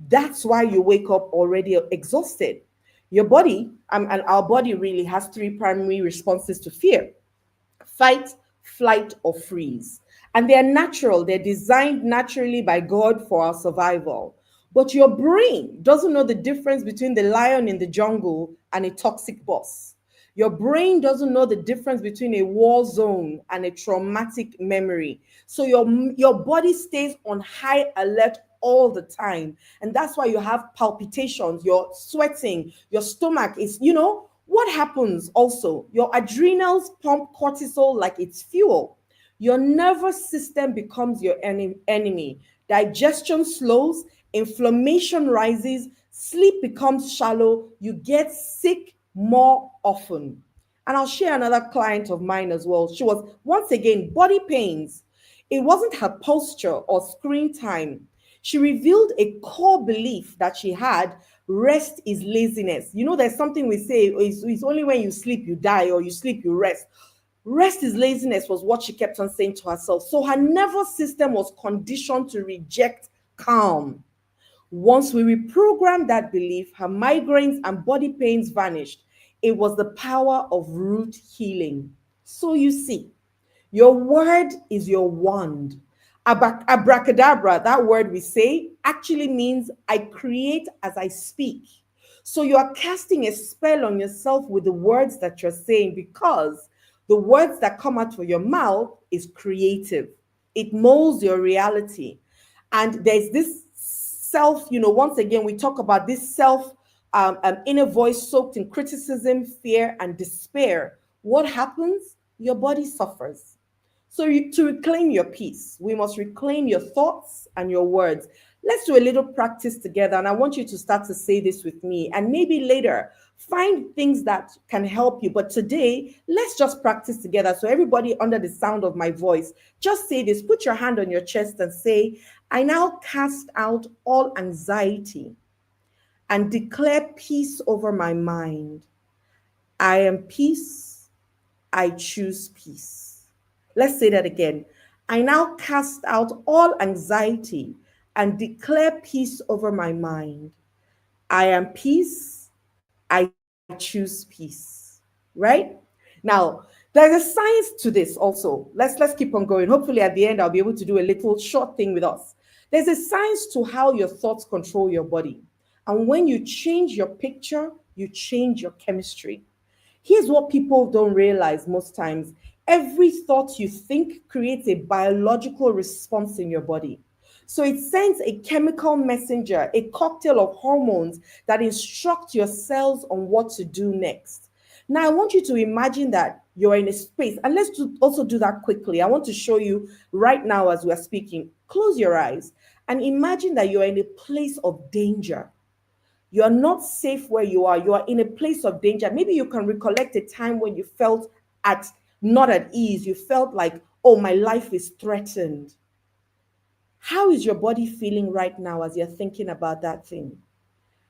S1: That's why you wake up already exhausted. Your body, and our body really has 3 primary responses to fear: fight, flight, or freeze. And they're natural, they're designed naturally by God for our survival. But your brain doesn't know the difference between the lion in the jungle and a toxic boss. Your brain doesn't know the difference between a war zone and a traumatic memory. So your body stays on high alert all the time. And that's why you have palpitations, you're sweating, your stomach is, what happens also? Your adrenals pump cortisol like it's fuel. Your nervous system becomes your enemy. Digestion slows, inflammation rises, sleep becomes shallow, you get sick more often. And I'll share another client of mine as well. She was, once again, body pains. It wasn't her posture or screen time. She revealed a core belief that she had: rest is laziness. There's something we say, it's only when you sleep you die, or you sleep you rest. Rest is laziness was what she kept on saying to herself. So her nervous system was conditioned to reject calm. Once we reprogrammed that belief, her migraines and body pains vanished. It was the power of root healing. So you see, your word is your wand. Abracadabra, that word we say, actually means I create as I speak. So you are casting a spell on yourself with the words that you're saying, because the words that come out of your mouth is creative. It molds your reality. And there's this self, once again, we talk about this self inner voice soaked in criticism, fear, and despair. What happens? Your body suffers. So to reclaim your peace, we must reclaim your thoughts and your words. Let's do a little practice together. And I want you to start to say this with me. And maybe later, find things that can help you. But today, let's just practice together. So everybody under the sound of my voice, just say this. Put your hand on your chest and say, I now cast out all anxiety and declare peace over my mind. I am peace. I choose peace. Let's say that again. I now cast out all anxiety and declare peace over my mind. I am peace. I choose peace. Right? Now, there's a science to this also. Let's keep on going. Hopefully at the end, I'll be able to do a little short thing with us. There's a science to how your thoughts control your body. And when you change your picture, you change your chemistry. Here's what people don't realize most times. Every thought you think creates a biological response in your body. So it sends a chemical messenger, a cocktail of hormones that instruct your cells on what to do next. Now, I want you to imagine that you're in a space, and let's also do that quickly. I want to show you right now as we're speaking. Close your eyes and imagine that you're in a place of danger. You are not safe where you are. You are in a place of danger. Maybe you can recollect a time when you felt not at ease. You felt like, oh, my life is threatened. How is your body feeling right now as you're thinking about that thing?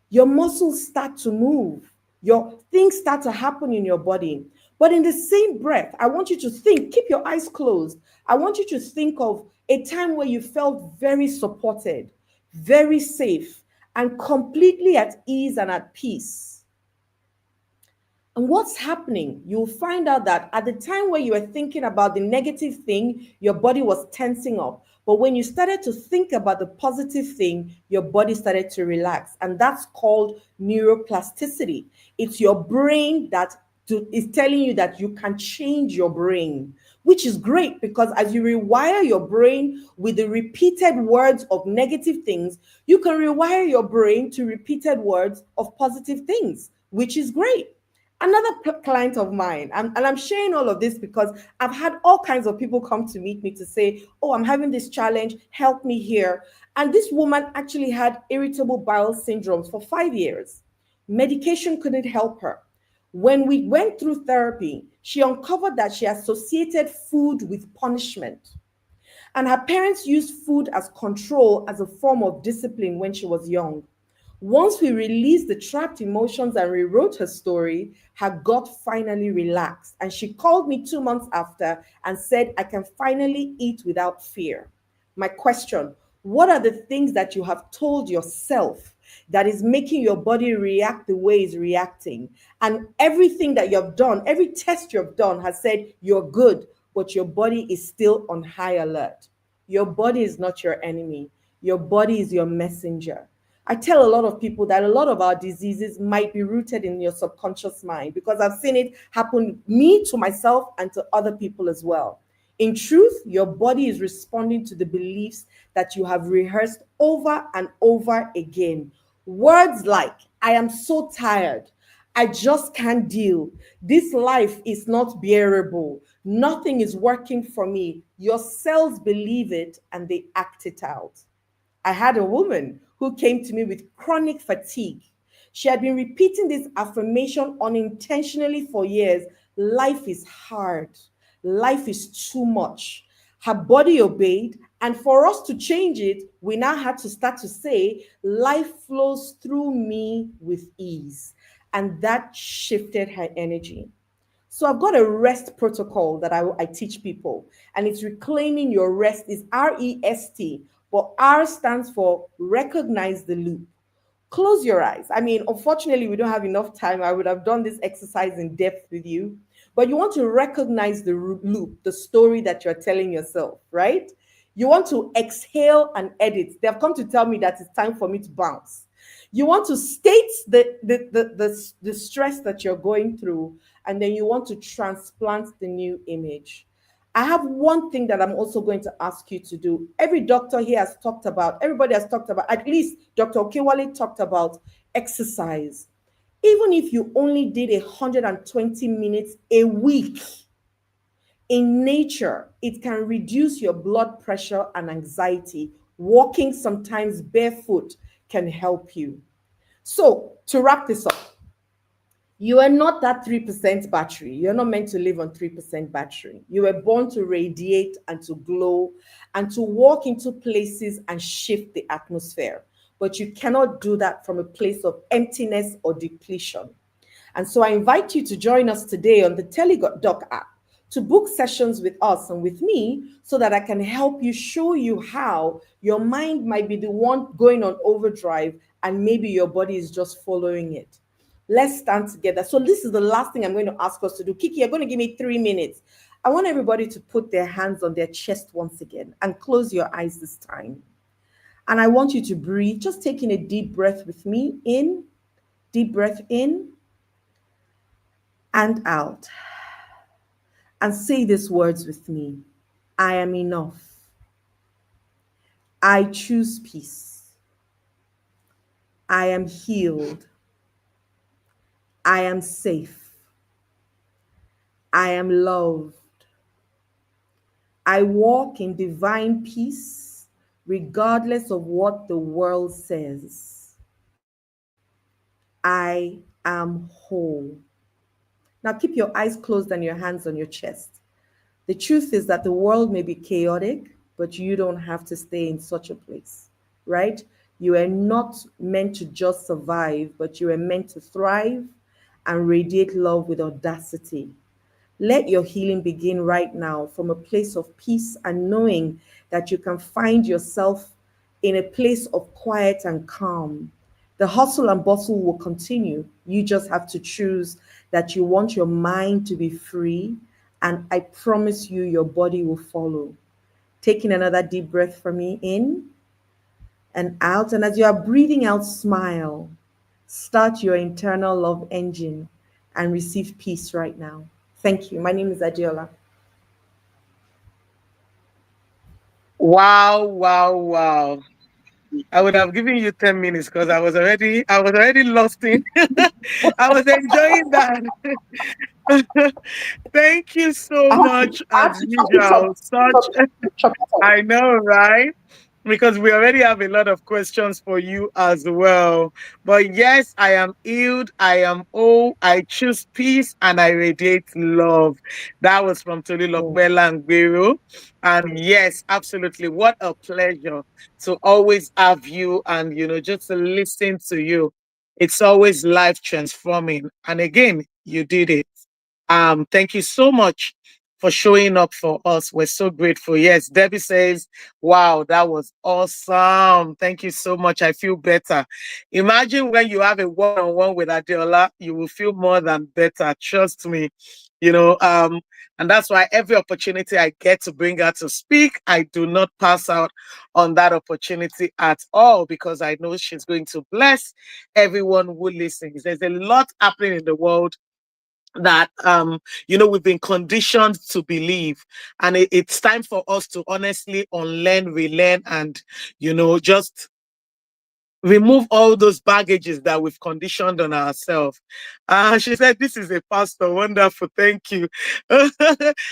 S1: Your muscles start to move.
S8: Your things start to happen in your body. But in the same breath, I want you to think, keep your eyes closed. I want you to think of a time where you felt very supported, very safe, and completely at ease and at peace. And what's happening? You'll find out that at the time where you were thinking about the negative thing, your body was tensing up. But when you started to think about the positive thing, your body started to relax. And that's called neuroplasticity. It's your brain that is telling you that you can change your brain, which is great because as you rewire your brain with the repeated words of negative things, you can rewire your brain to repeated words of positive things, which is great. Another client of mine, and I'm sharing all of this because I've had all kinds of people come to meet me to say, oh, I'm having this challenge, help me here. And this woman actually had irritable bowel syndromes for 5 years. Medication couldn't help her. When we went through therapy, she uncovered that she associated food with punishment. And her parents used food as control, as a form of discipline when she was young. Once we released the trapped emotions and rewrote her story, her gut finally relaxed. And she called me 2 months after and said, I can finally eat without fear. My question, what are the things that you have told yourself that is making your body react the way it's reacting? And everything that you've done, every test you've done has said you're good, but your body is still on high alert. Your body is not your enemy. Your body is your messenger. I tell a lot of people that a lot of our diseases might be rooted in your subconscious mind because I've seen it happen me to myself and to other people as well. In truth, your body is responding to the beliefs that you have rehearsed over and over again. Words like, I am so tired. I just can't deal. This life is not bearable. Nothing is working for me. Your cells believe it and they act it out. I had a woman who came to me with chronic fatigue. She had been repeating this affirmation unintentionally for years. Life is hard. Life is too much. Her body obeyed, and for us to change it, we now had to start to say, life flows through me with ease. And that shifted her energy. So I've got a rest protocol that I teach people, and it's reclaiming your rest. Is REST, but R stands for recognize the loop. Close your eyes. I mean, unfortunately, we don't have enough time. I would have done this exercise in depth with you, but you want to recognize the loop, the story that you're telling yourself, right? You want to exhale and edit. They have come to tell me that it's time for me to bounce. You want to state the stress that you're going through, and then you want to transplant the new image. I have one thing that I'm also going to ask you to do. Every doctor here has talked about, everybody has talked about, at least Dr. Okewale talked about exercise. Even if you only did 120 minutes a week in nature, it can reduce your blood pressure and anxiety. Walking sometimes barefoot can help you. So to wrap this up, you are not that 3% battery. You're not meant to live on 3% battery. You were born to radiate and to glow and to walk into places and shift the atmosphere. But you cannot do that from a place of emptiness or depletion. And so I invite you to join us today on the TeleDoc app to book sessions with us and with me so that I can help you, show you how your mind might be the one going on overdrive and maybe your body is just following it. Let's stand together. So this is the last thing I'm going to ask us to do. Kiki, you're going to give me 3 minutes. I want everybody to put their hands on their chest once again and close your eyes this time. And I want you to breathe, just taking a deep breath with me. In, deep breath in and out. And say these words with me. I am enough. I choose peace. I am healed. I am safe. I am loved. I walk in divine peace, regardless of what the world says. I am whole. Now keep your eyes closed and your hands on your chest. The truth is that the world may be chaotic, but you don't have to stay in such a place, right? You are not meant to just survive, but you are meant to thrive and radiate love with audacity. Let your healing begin right now from a place of peace and knowing that you can find yourself in a place of quiet and calm. The hustle and bustle will continue. You just have to choose that you want your mind to be free, and I promise you, your body will follow. Taking another deep breath for me in and out. And as you are breathing out, smile. Start your internal love engine and receive peace right now. Thank you. My name is Adiola.
S2: Wow, wow, wow. I would have given you 10 minutes because I was already lost in. I was enjoying that. Thank you so much
S8: I have
S2: as
S8: to chop it
S2: usual.
S8: up.
S2: Such
S8: Chop it up.
S2: I know, right? Because we already have a lot of questions for you as well. But yes, I am healed, I am whole, I choose peace, and I radiate love. That was from Tolu Lokbela and Gbero. And yes, absolutely. What a pleasure to always have you and, just to listen to you. It's always life transforming. And again, you did it. Thank you so much for showing up for us. We're so grateful. Yes, Debbie says, wow, that was awesome. Thank you so much. I feel better. Imagine when you have a one-on-one with Adiola, you will feel more than better. Trust me. You know, um, and that's why every opportunity I get to bring her to speak, I do not pass out on that opportunity at all because I know she's going to bless everyone who listens. There's a lot happening in the world that we've been conditioned to believe, and it's time for us to honestly unlearn, relearn, and just remove all those baggages that we've conditioned on ourselves. She said, this is a pastor. Wonderful. Thank you.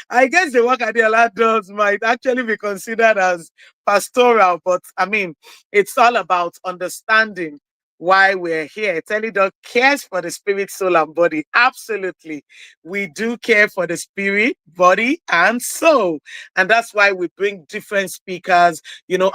S2: I guess the work Adiola does might actually be considered as pastoral, but I mean, it's all about understanding why we're here. TeleDoc cares for the spirit, soul, and body. Absolutely. We do care for the spirit, body, and soul. And that's why we bring different speakers.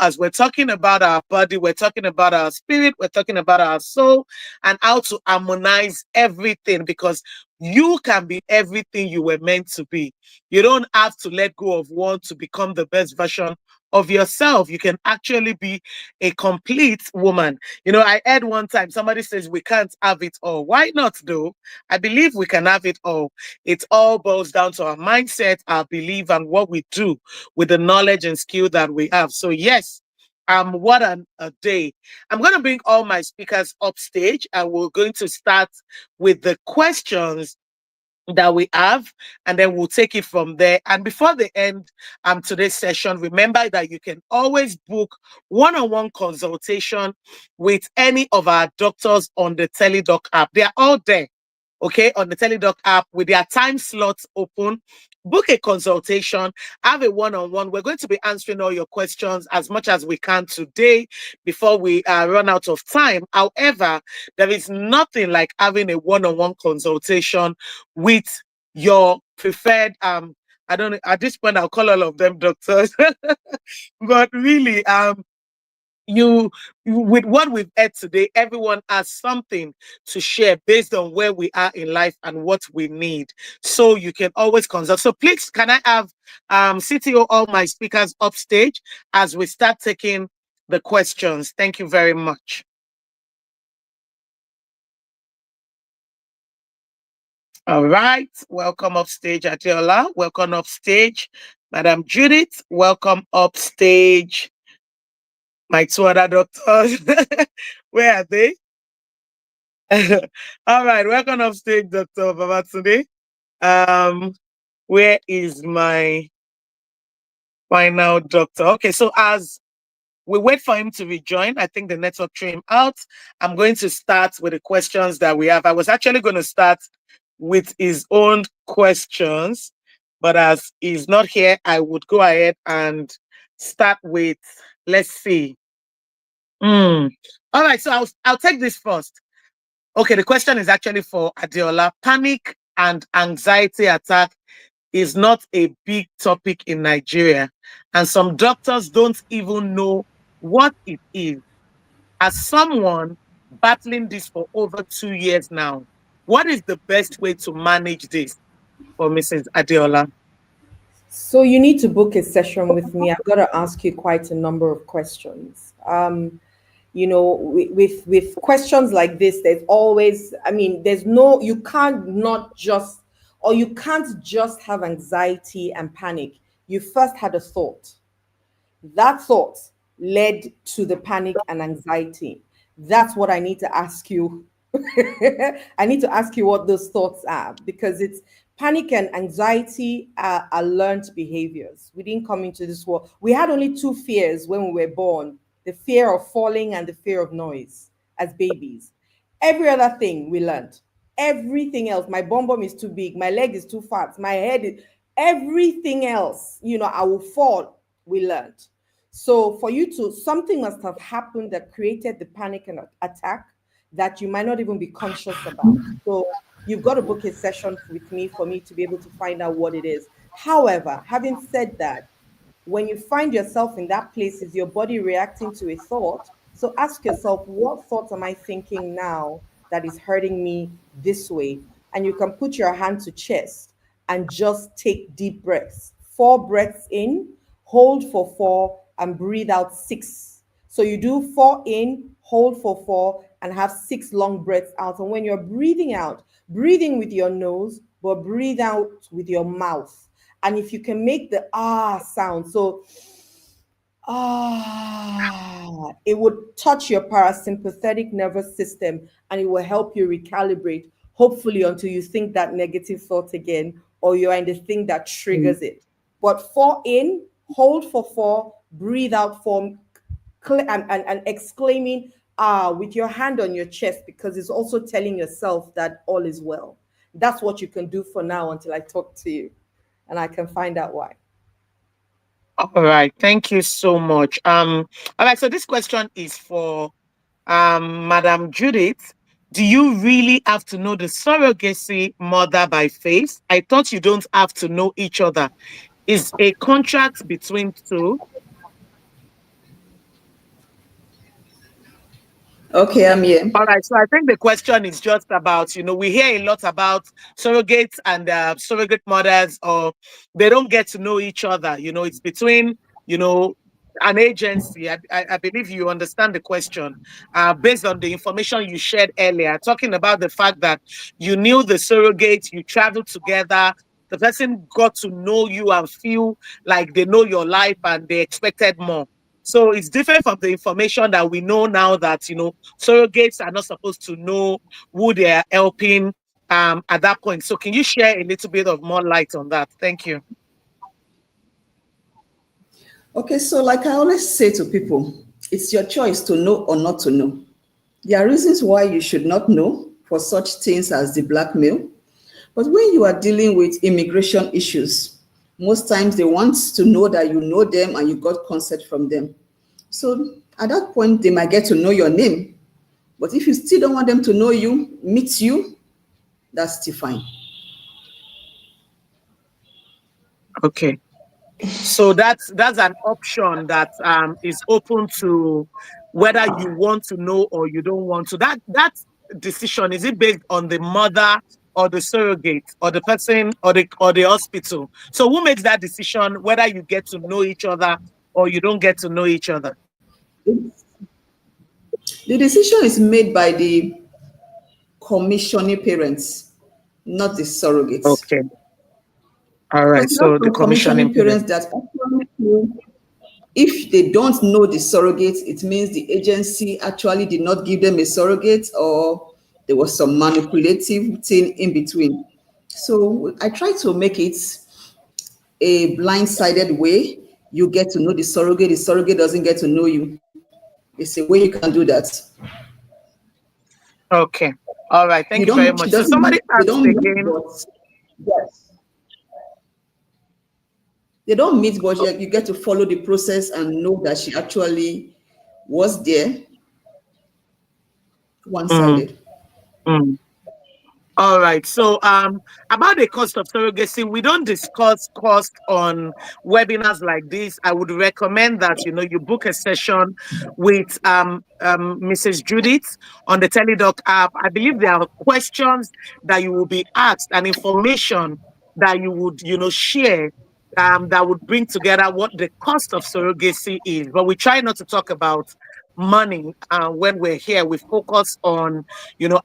S2: As we're talking about our body, we're talking about our spirit, we're talking about our soul, and how to harmonize everything, because you can be everything you were meant to be. You don't have to let go of one to become the best version of yourself. You can actually be a complete woman. I heard one time somebody says we can't have it all. Why not though? I believe we can have it all. It all boils down to our mindset, our belief, and what we do with the knowledge and skill that we have. So yes, what a day. I'm going to bring all my speakers up stage, and we're going to start with the questions that we have, and then we'll take it from there. And before the end today's session, remember that you can always book one-on-one consultation with any of our doctors on the TeleDoc app. They are all there, okay, on the TeleDoc app with their time slots open. Book a consultation, have a one-on-one. We're going to be answering all your questions as much as we can today before we run out of time. However, there is nothing like having a one-on-one consultation with your preferred, I don't know, at this point, I'll call all of them doctors, but really, you with what we've heard today, everyone has something to share based on where we are in life and what we need, so you can always consult. So please, can I have CTO, all my speakers upstage as we start taking the questions? Thank you very much. All right, welcome upstage, Adiola. Welcome upstage, Madam Judith. Welcome upstage, my two other doctors. Where are they? All right, welcome up stage, Dr. Babatunde. Where is my final doctor? Okay, so as we wait for him to rejoin, I think the network threw him out. I'm going to start with the questions that we have. I was actually going to start with his own questions, but as he's not here, I would go ahead and start with, let's see. All right, so I'll take this first. Okay, the question is actually for Adiola. Panic and anxiety attack is not a big topic in Nigeria, and some doctors don't even know what it is. As someone battling this for over 2 years now, What is the best way to manage this for Mrs. Adeola?
S8: So you need to book a session with me. I've got to ask you quite a number of questions. You know, with questions like this, there's always, I mean, there's no, you can't not just, or you can't just have anxiety and panic. You first had a thought. That thought led to the panic and anxiety. That's what I need to ask you. I need to ask you what those thoughts are, because it's panic and anxiety are learned behaviors. We didn't come into this world. We had only two fears when we were born: the fear of falling and the fear of noise as babies. Every other thing we learned. Everything else, my bum bum is too big, my leg is too fat, my head is, everything else, you know, I will fall, we learned. So for you to, something must have happened that created the panic and attack that you might not even be conscious about. So you've got to book a session with me for me to be able to find out what it is. However, having said that, when you find yourself in that place, is your body reacting to a thought? So ask yourself, what thoughts am I thinking now that is hurting me this way? And you can put your hand to chest and just take deep breaths. 4 breaths in, hold for 4, and breathe out 6. So you do 4 in, hold for 4, and have 6 long breaths out. And when you're breathing out, breathe in with your nose, but breathe out with your mouth. And if you can make the ah sound, so ah, it would touch your parasympathetic nervous system and it will help you recalibrate, hopefully, until you think that negative thought again, or you're in the thing that triggers it. But 4 in, hold for 4, breathe out 4, and exclaiming ah with your hand on your chest, because it's also telling yourself that all is well. That's what you can do for now until I talk to you and I can find out why.
S2: All right, thank you so much. All right, so this question is for Madam Judith. Do you really have to know the surrogacy mother by face? I thought you don't have to know each other. Is a contract between two?
S5: Okay, I'm here.
S2: All right, so I think the question is just about, you know, we hear a lot about surrogates and surrogate mothers, or they don't get to know each other. You know, it's between, you know, an agency. I believe you understand the question based on the information you shared earlier, talking about the fact that you knew the surrogate, you traveled together, the person got to know you and feel like they know your life and they expected more. So it's different from the information that we know now that, you know, surrogates are not supposed to know who they are helping at that point. So can you share a little bit of more light on that? Thank you.
S5: Okay, so like I always say to people, it's your choice to know or not to know. There are reasons why you should not know, for such things as the blackmail. But when you are dealing with immigration issues, most times they want to know that you know them and you got consent from them. So at that point, they might get to know your name. But if you still don't want them to know you, meet you, that's still fine.
S2: Okay. So that's an option that is open to whether you want to know or you don't want to. That decision, is it based on the mother or the surrogate or the person or the hospital? So who makes that decision whether you get to know each other or you don't get to know each other?
S5: The decision is made by the commissioning parents, not the surrogates.
S2: Okay. All right. So the commissioning
S5: parents that actually feel if they don't know the surrogate, it means the agency actually did not give them a surrogate, or there was some manipulative thing in between. So I try to make it a blindsided way. You get to know the surrogate doesn't get to know you. It's a way you can do that.
S2: Okay. All right. Thank you very much. So somebody asked again.
S5: Yes. They don't meet, but you get to follow the process and know that she actually was there. One-sided.
S2: All right. So, about the cost of surrogacy, we don't discuss cost on webinars like this. I would recommend that you book a session with Mrs. Judith on the TeleDoc app. I believe there are questions that you will be asked and information that you would share. That would bring together what the cost of surrogacy is. But we try not to talk about money when we're here. We focus on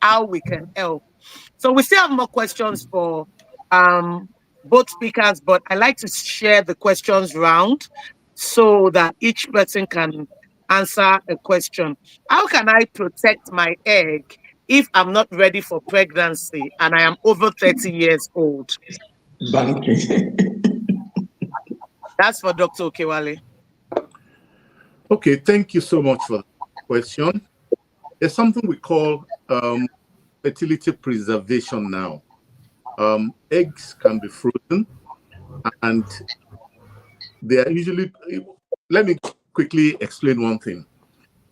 S2: how we can help. So we still have more questions for both speakers, but I like to share the questions round so that each person can answer a question. How can I protect my egg if I'm not ready for pregnancy and I am over 30 years old?
S4: Banking.
S2: That's for Dr. Okewale.
S7: Okay, thank you so much for the question. There's something we call fertility preservation now. Eggs can be frozen, and they are usually, let me quickly explain one thing.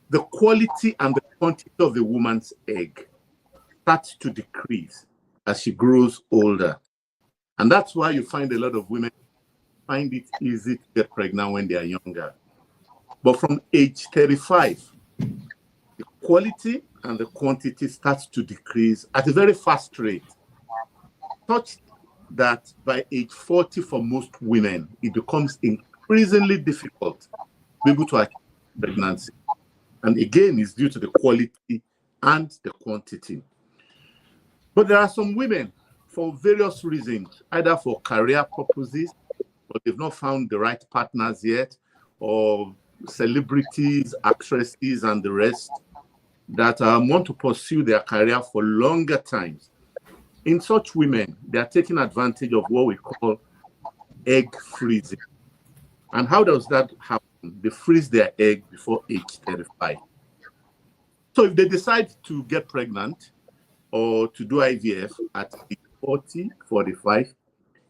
S7: The quality and the quantity of the woman's egg starts to decrease as she grows older. And that's why you find a lot of women find it easy to get pregnant when they are younger. But from age 35, the quality and the quantity starts to decrease at a very fast rate, such that by age 40 for most women, it becomes increasingly difficult to be able to achieve pregnancy. And again, it's due to the quality and the quantity. But there are some women, for various reasons, either for career purposes, or they've not found the right partners yet, or celebrities, actresses, and the rest, that want to pursue their career for longer times. In such women, they are taking advantage of what we call egg freezing. And how does that happen? They freeze their egg before age 35. So if they decide to get pregnant or to do IVF at age 40, 45,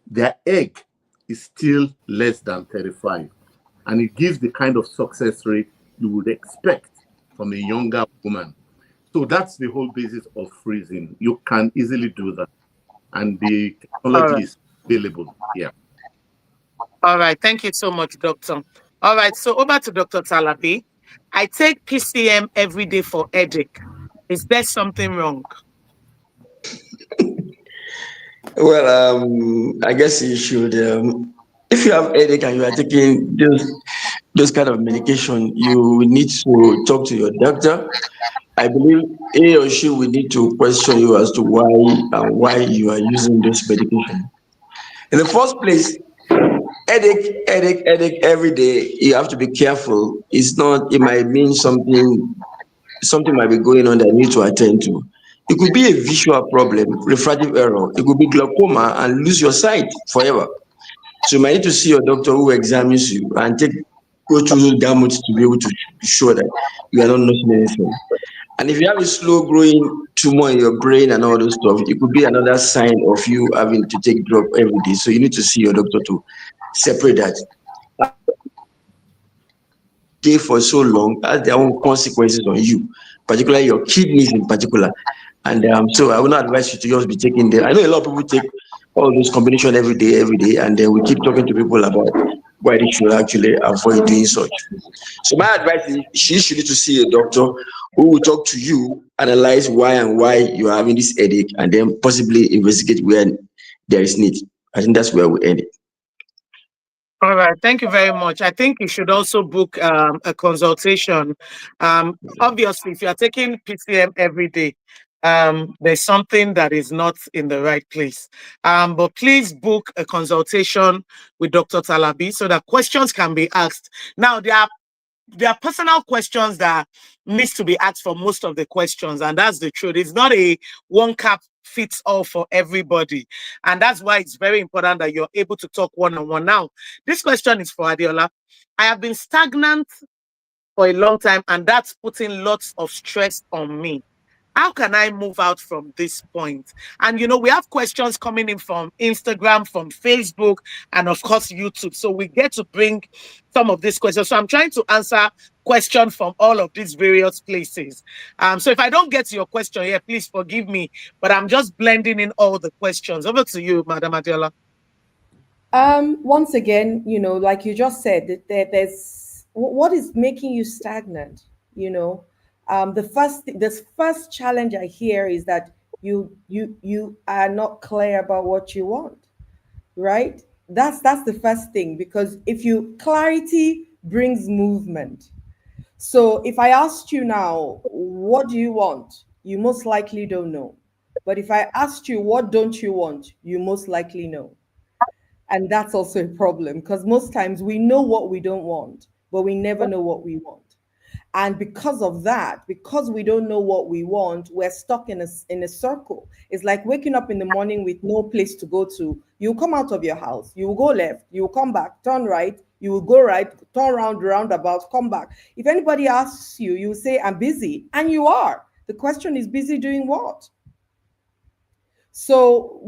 S7: their egg is still less than 35. And it gives the kind of success rate you would expect from a younger woman. So that's the whole basis of freezing. You can easily do that. And the technology is available here.
S2: All right. Thank you so much, Doctor. All right. So over to Dr. Talabi. I take PCM every day for headache. Is there something wrong?
S4: Well, I guess you should. If you have headache and you are taking those kind of medication, you need to talk to your doctor. I believe he or she will need to question you as to why you are using this medication. In the first place, headache every day. You have to be careful. It's not. It might mean something might be going on that you need to attend to. It could be a visual problem, refractive error. It could be glaucoma and lose your sight forever. So you might need to see your doctor who examines you and go through the gamut to be able to be sure that you are not losing anything. And if you have a slow growing tumor in your brain and all those stuff, it could be another sign of you having to take drug every day. So you need to see your doctor to separate that. For so long has their own consequences on you, particularly your kidneys in particular. And so I would not advise you to just be taking them. I know a lot of people take all those combinations every day, and then we keep talking to people about why they should actually avoid doing such. So my advice is she should need to see a doctor who will talk to you, analyze why you are having this headache, and then possibly investigate where there is need. I think that's where we end it.
S2: All right. Thank you very much. I think you should also book a consultation. Obviously, if you are taking PCM every day, there's something that is not in the right place. But please book a consultation with Dr. Talabi so that questions can be asked. Now, there are personal questions that needs to be asked for most of the questions, and that's the truth. It's not a one cap fits all for everybody, and that's why it's very important that you're able to talk one-on-one. Now, this question is for Adiola. I have been stagnant for a long time, and that's putting lots of stress on me. How can I move out from this point? And, we have questions coming in from Instagram, from Facebook, and of course, YouTube. So we get to bring some of these questions. So I'm trying to answer questions from all of these various places. So if I don't get to your question here, please forgive me, but I'm just blending in all the questions. Over to you, Madam Adela.
S8: Once again, like you just said, there's what is making you stagnant. The first challenge I hear is that you are not clear about what you want, right? That's the first thing, because if you clarity brings movement. So if I asked you now, what do you want? You most likely don't know. But if I asked you, what don't you want? You most likely know. And that's also a problem, because most times we know what we don't want, but we never know what we want. And because of that, because we don't know what we want, we're stuck in a circle. It's like waking up in the morning with no place to go to. You come out of your house, you will go left, you will come back, turn right, you will go right, turn around, roundabout, come back. If anybody asks you, you say, I'm busy, and you are. The question is, busy doing what? So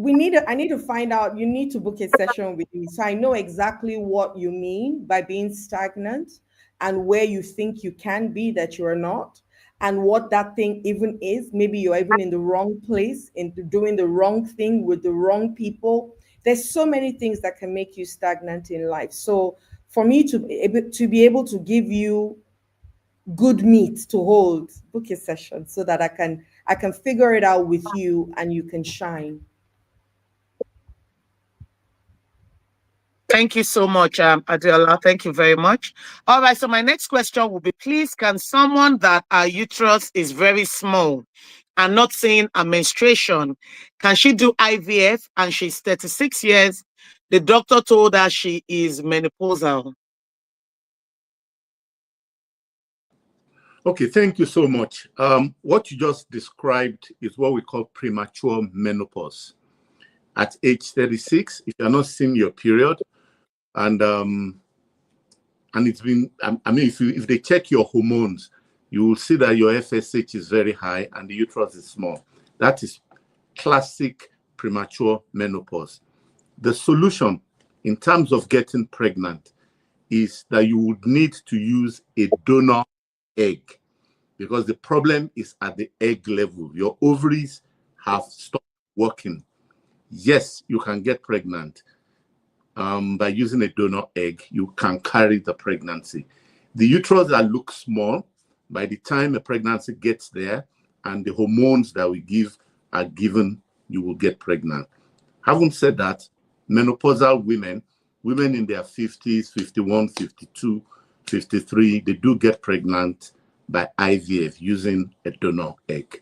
S8: I need to find out, you need to book a session with me so I know exactly what you mean by being stagnant, and where you think you can be that you are not, and what that thing even is. Maybe you're even in the wrong place, into doing the wrong thing with the wrong people. There's so many things that can make you stagnant in life. So for me to be able to give you good meat to hold, book a session so that I can figure it out with you and you can shine.
S2: Thank you so much, Adela. Thank you very much. All right, so my next question will be, please, can someone that her uterus is very small and not seeing a menstruation, can she do IVF? And she's 36 years. The doctor told her she is menopausal.
S7: Okay, thank you so much. What you just described is what we call premature menopause. At age 36, if you're not seeing your period, and it's been, I mean, if they check your hormones, you will see that your FSH is very high and the uterus is small. That is classic premature menopause. The solution in terms of getting pregnant is that you would need to use a donor egg, because the problem is at the egg level. Your ovaries have stopped working. Yes, you can get pregnant. By using a donor egg, you can carry the pregnancy. The uterus that looks small, by the time a pregnancy gets there and the hormones that we give are given, you will get pregnant. Having said that, menopausal women in their 50s, 51, 52, 53, they do get pregnant by IVF using a donor egg.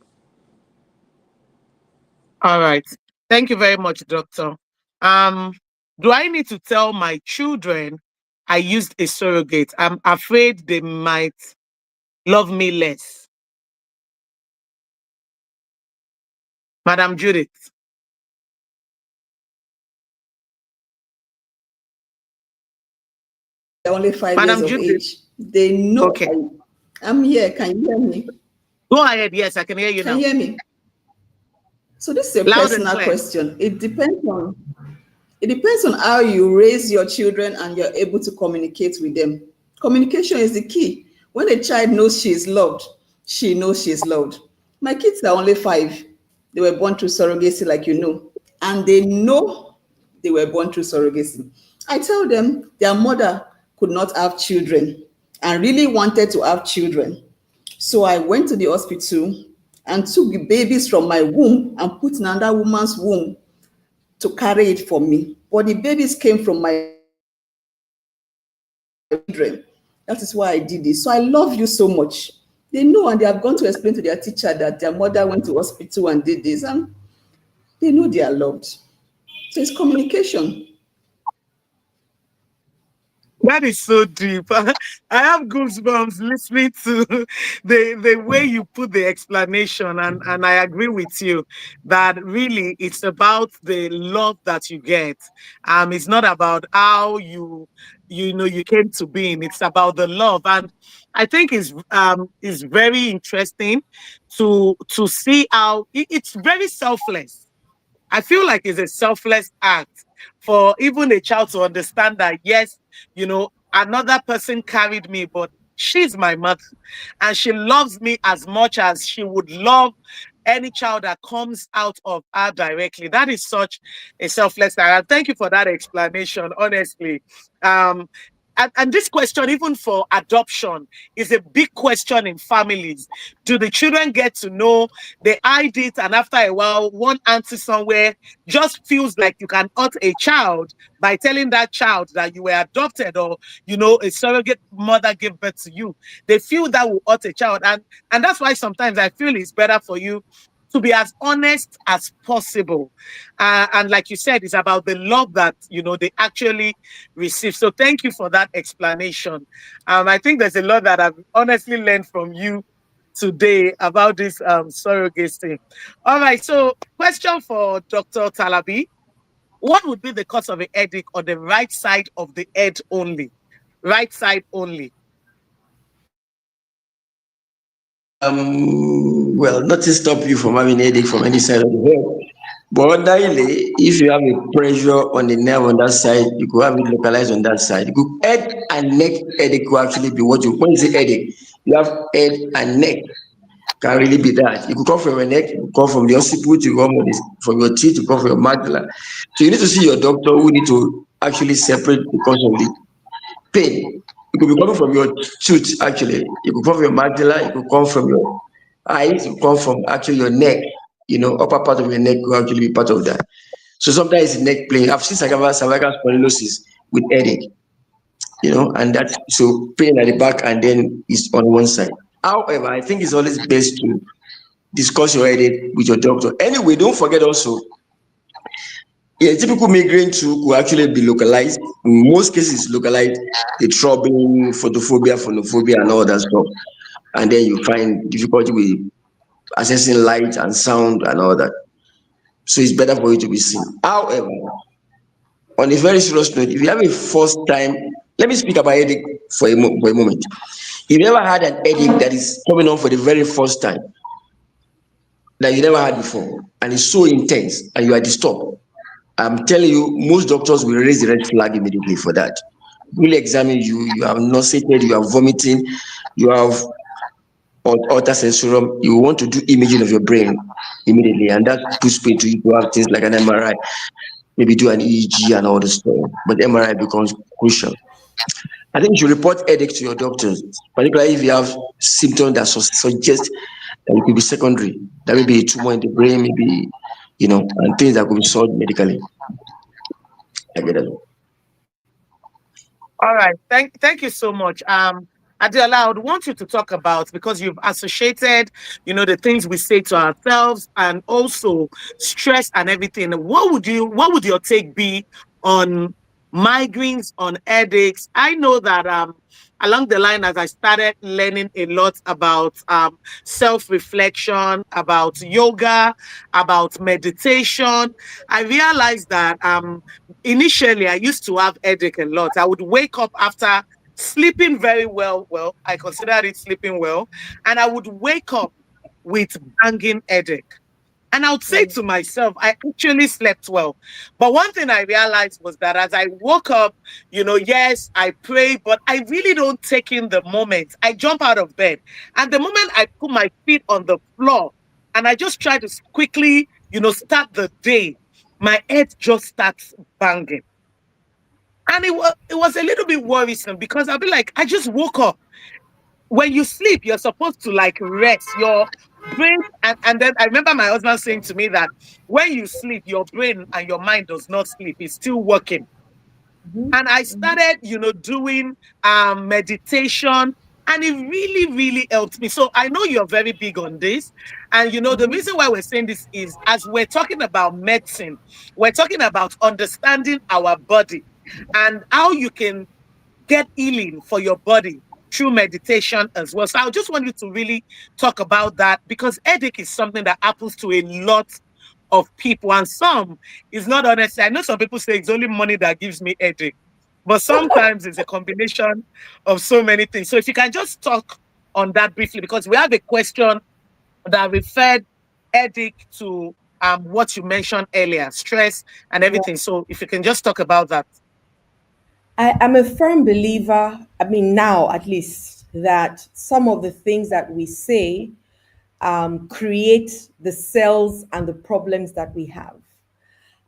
S2: All right. Thank you very much, doctor. Do I need to tell my children I used a surrogate? I'm afraid they might love me less. Madam Judith.
S5: They're only 5
S2: Madam
S5: years of
S2: Judith.
S5: age. They know.
S2: Okay.
S5: I'm here. Can you hear me?
S2: Go ahead. Yes, I can hear you now.
S5: Can you hear me? So this is a
S2: Loud and
S5: personal
S2: clear.
S5: question. It depends on how you raise your children and you're able to communicate with them. Communication is the key. When a child knows she is loved, she knows she is loved. My kids are only 5. They were born through surrogacy, like you know, and they know they were born through surrogacy. I tell them their mother could not have children and really wanted to have children. So I went to the hospital and took the babies from my womb and put in another woman's womb to carry it for me. But the babies came from my children. That is why I did this. So I love you so much. They know, and they have gone to explain to their teacher that their mother went to hospital and did this, and they know they are loved. So it's communication.
S2: That is so deep. I have goosebumps listening to the way you put the explanation, and I agree with you that really it's about the love that you get. It's not about how you you came to being. It's about the love, and I think is very interesting to see how it's very selfless. I feel like it's a selfless act for even a child to understand that, yes, another person carried me, but she's my mother and she loves me as much as she would love any child that comes out of her directly. That is such a selfless act. Thank you for that explanation, honestly. Um, and this question, even for adoption, is a big question in families. Do the children get to know they hide it, and after a while, one auntie somewhere just feels like you can hurt a child by telling that child that you were adopted, or a surrogate mother gave birth to you? They feel that will hurt a child, and that's why sometimes I feel it's better for you to be as honest as possible. And like you said, it's about the love that they actually receive. So thank you for that explanation. I think there's a lot that I've honestly learned from you today about this surrogacy. All right, so question for Dr. Talabi. What would be the cause of a headache on the right side of the head only? Right side only.
S4: Well, nothing stop you from having headache from any side of the head. But ordinarily, if you have a pressure on the nerve on that side, you could have it localized on that side. You could head and neck headache could actually be what when you say headache, you have head and neck can really be that. It could come from your neck, it could come from the occiput, it could come from your teeth, it could come from your maxilla. So you need to see your doctor who need to actually separate the cause of the pain. It could be coming from your tooth, actually. It could come from your maxilla, it could come from your eyes, it could come from actually your neck. Upper part of your neck could actually be part of that. So sometimes the neck pain. I've seen cervical spondylosis with headache, and that's so pain at the back and then it's on one side. However, I think it's always best to discuss your headache with your doctor. Anyway, don't forget also, typical migraine too could actually be localized. In most cases, localized, the throbbing, photophobia, phonophobia, and all that stuff. And then you find difficulty with assessing light and sound and all that. So it's better for you to be seen. However, on a very serious note, if you have a first time, let me speak about headache for a moment. If you ever had an headache that is coming on for the very first time, that you never had before, and it's so intense, and you are disturbed, I'm telling you, most doctors will raise the red flag immediately for that. Really examine you, you are nauseated, you are vomiting, you have alter sensorium, you want to do imaging of your brain immediately, and that puts pain to you to have things like an MRI, maybe do an EEG and all this stuff, but MRI becomes crucial. I think you should report headache to your doctors, particularly if you have symptoms that suggest that it could be secondary, that may be a tumor in the brain, maybe, and things that could be solved medically.
S2: All right. Thank you so much. Adela, I would want you to talk about, because you've associated, the things we say to ourselves and also stress and everything. What would your take be on migraines, on headaches? I know that along the line, as I started learning a lot about self-reflection, about yoga, about meditation, I realized that initially I used to have headache a lot. I would wake up after sleeping very well. Well, I considered it sleeping well. And I would wake up with banging headache. And I would say to myself, I actually slept well. But one thing I realized was that as I woke up, yes, I pray, but I really don't take in the moment. I jump out of bed. And the moment I put my feet on the floor and I just try to quickly, start the day, my head just starts banging. And it was a little bit worrisome because I'll be like, I just woke up. When you sleep, you're supposed to rest your brain. And then I remember my husband saying to me that when you sleep, your brain and your mind does not sleep. It's still working. Mm-hmm. And I started, doing meditation. And it really, really helped me. So I know you're very big on this. And, the reason why we're saying this is as we're talking about medicine, we're talking about understanding our body and how you can get healing for your body through meditation as well. So I just want you to really talk about that, because headache is something that happens to a lot of people, and some is not honestly. I know some people say it's only money that gives me headache, but sometimes it's a combination of so many things. So if you can just talk on that briefly, because we have a question that referred Edic to what you mentioned earlier, stress and everything. So if you can just talk about that.
S8: I'm a firm believer, I mean, now at least, that some of the things that we say create the cells and the problems that we have.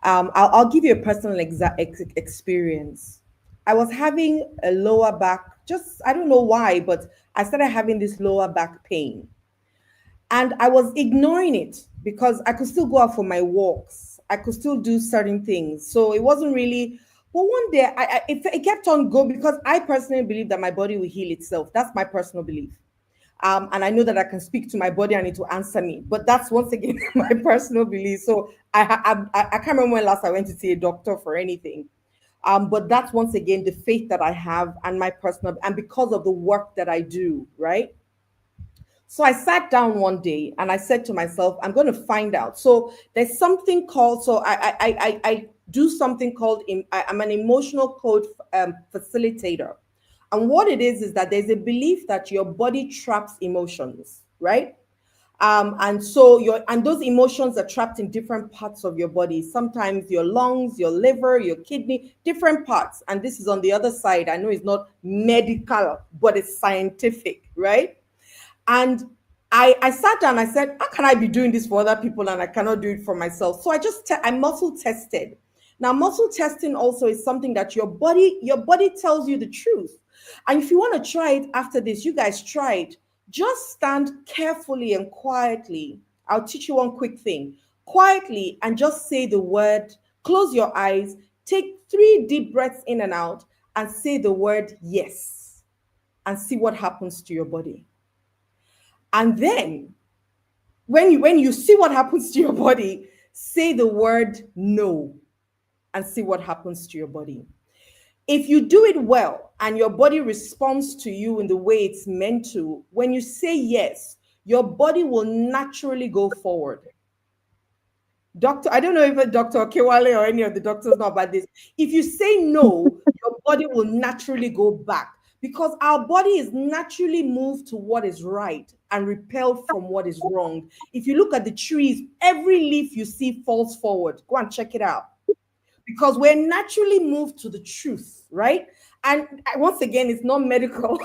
S8: I'll give you a personal experience. I was having a lower back, just, I don't know why, but I started having this lower back pain. And I was ignoring it because I could still go out for my walks. I could still do certain things. So it wasn't really, but one day it kept on going because I personally believe that my body will heal itself. That's my personal belief. And I know that I can speak to my body and it will answer me. But that's once again my personal belief. So I can't remember when last I went to see a doctor for anything. But that's once again the faith that I have and my personal, and because of the work that I do, right? So I sat down one day and I said to myself, I'm going to find out. So there's something called, so I do something called, I'm an emotional code facilitator. And what it is that there's a belief that your body traps emotions, right? And so those emotions are trapped in different parts of your body. Sometimes your lungs, your liver, your kidney, different parts. And this is on the other side. I know it's not medical, but it's scientific, right? And I sat down, I said, how can I be doing this for other people and I cannot do it for myself? So I muscle tested. Now, muscle testing also is something that your body tells you the truth. And if you want to try it after this, you guys try it. Just stand carefully and quietly. I'll teach you one quick thing. Quietly, and just say the word, close your eyes, take 3 deep breaths in and out, and say the word yes, and see what happens to your body. And then when you see what happens to your body, say the word no and see what happens to your body. If you do it well and your body responds to you in the way it's meant to, when you say yes, your body will naturally go forward. Doctor, I don't know if Dr. Kewale or any of the doctors know about this. If you say no, your body will naturally go back, because our body is naturally moved to what is right and repelled from what is wrong. If you look at the trees, every leaf you see falls forward. Go and check it out. Because we're naturally moved to the truth, right? And once again, it's not medical,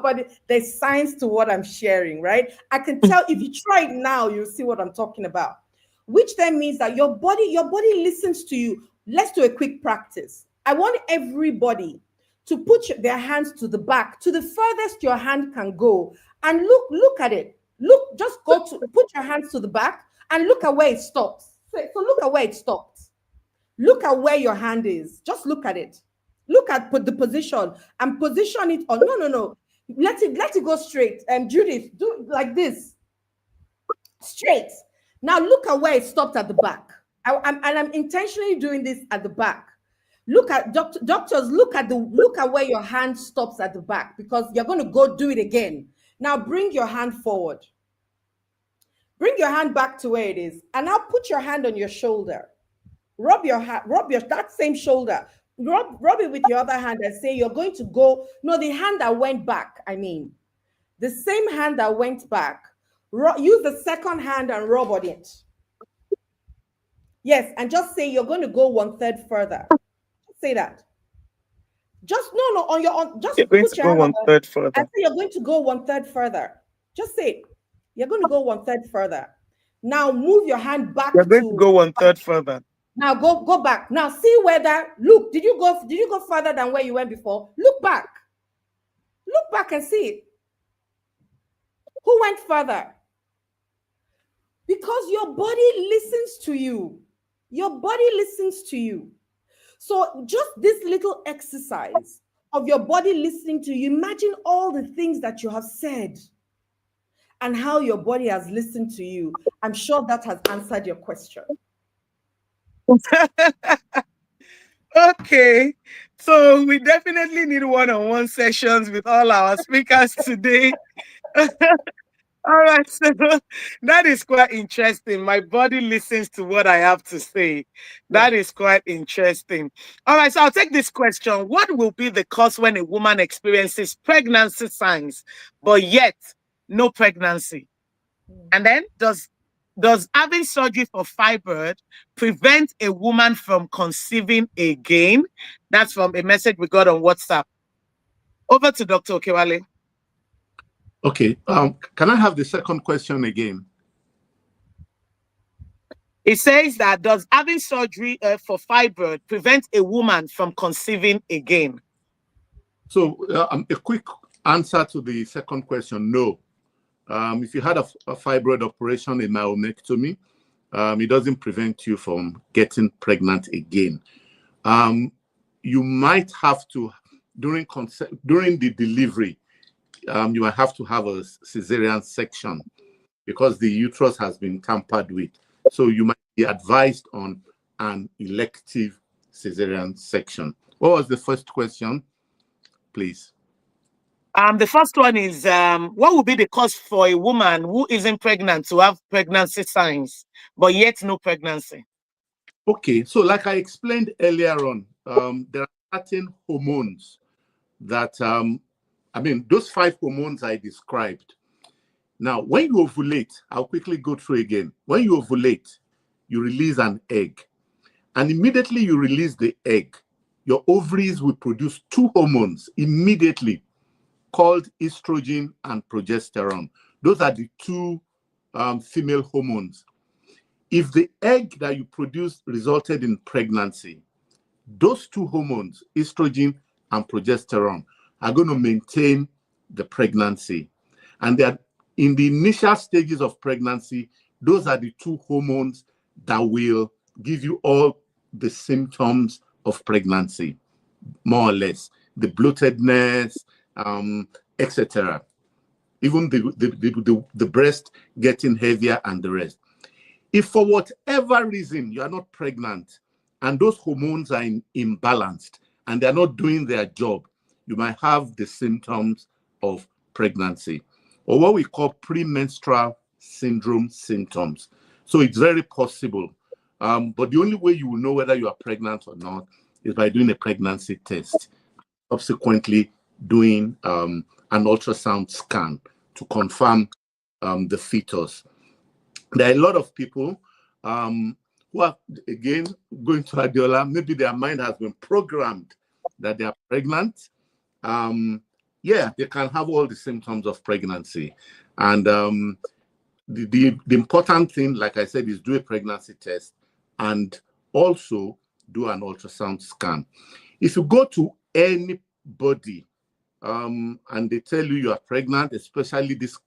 S8: but there's science to what I'm sharing, right? I can tell if you try it now, you'll see what I'm talking about. Which then means that your body listens to you. Let's do a quick practice. I want everybody to put their hands to the back, to the furthest your hand can go, and look at it. Just put your hands to the back and look at where it stops. So look at where it stops. Look at where your hand is. Just look at it. Look at the position and position it on. No. Let it go straight. Judith, do it like this. Straight. Now look at where it stopped at the back. I'm intentionally doing this at the back. Look at doctors. Look at where your hand stops at the back, because you're going to go do it again. Now bring your hand forward. Bring your hand back to where it is, and now put your hand on your shoulder. Rub that same shoulder. Rub it with your other hand and say you're going to go. No, the hand that went back. I mean, the same hand that went back. Use the second hand and rub on it. Yes, and just say you're going to go 1/3 further. Say that. Just on your own. Just put your hand on
S2: 1/3 further.
S8: and say you're going to go 1/3 further. Just say it. You're going to go 1/3 further. Now move your hand back.
S2: You're going to go 1/3 further.
S8: Now go back. Now see whether did you go further than where you went before? Look back. Look back and see it. Who went further? Because your body listens to you. Your body listens to you. So just this little exercise of your body listening to you, imagine all the things that you have said and how your body has listened to you. I'm sure that has answered your question.
S2: Okay, so we definitely need one-on-one sessions with all our speakers today. All right, so that is quite interesting. My body listens to what I have to say.
S8: Yeah.
S2: That is quite interesting. All right, so I'll take this question. What will be the cause when a woman experiences pregnancy signs, but yet no pregnancy? And then does having surgery for fibroid prevent a woman from conceiving again? That's from a message we got on WhatsApp. Over to Dr. Okewale.
S7: Okay. Can I have the second question again?
S2: It says that does having surgery for fibroid prevent a woman from conceiving again?
S7: So a quick answer to the second question, no. If you had a fibroid operation, a myomectomy, it doesn't prevent you from getting pregnant again. You might have to, during the delivery, you might have to have a cesarean section because the uterus has been tampered with. So you might be advised on an elective cesarean section. What was the first question, please?
S2: The first one is, what would be the cause for a woman who isn't pregnant to have pregnancy signs, but yet no pregnancy?
S7: Okay, so like I explained earlier on, there are certain hormones that, those 5 hormones I described. Now, when you ovulate, I'll quickly go through again. When you ovulate, you release an egg. And immediately you release the egg, your ovaries will produce 2 hormones immediately called estrogen and progesterone. Those are the 2 female hormones. If the egg that you produced resulted in pregnancy, those 2 hormones, estrogen and progesterone, are going to maintain the pregnancy. And they are in the initial stages of pregnancy, those are the 2 hormones that will give you all the symptoms of pregnancy, more or less. The bloatedness, etc. Even the breast getting heavier and the rest. If for whatever reason you are not pregnant and those hormones are imbalanced and they're not doing their job, you might have the symptoms of pregnancy, or what we call premenstrual syndrome symptoms. So it's very possible. But the only way you will know whether you are pregnant or not is by doing a pregnancy test, subsequently doing an ultrasound scan to confirm the fetus. There are a lot of people who are, again, going to Adiola, maybe their mind has been programmed that they are pregnant. They can have all the symptoms of pregnancy. And the important thing, like I said, is do a pregnancy test and also do an ultrasound scan. If you go to anybody and they tell you are pregnant, especially these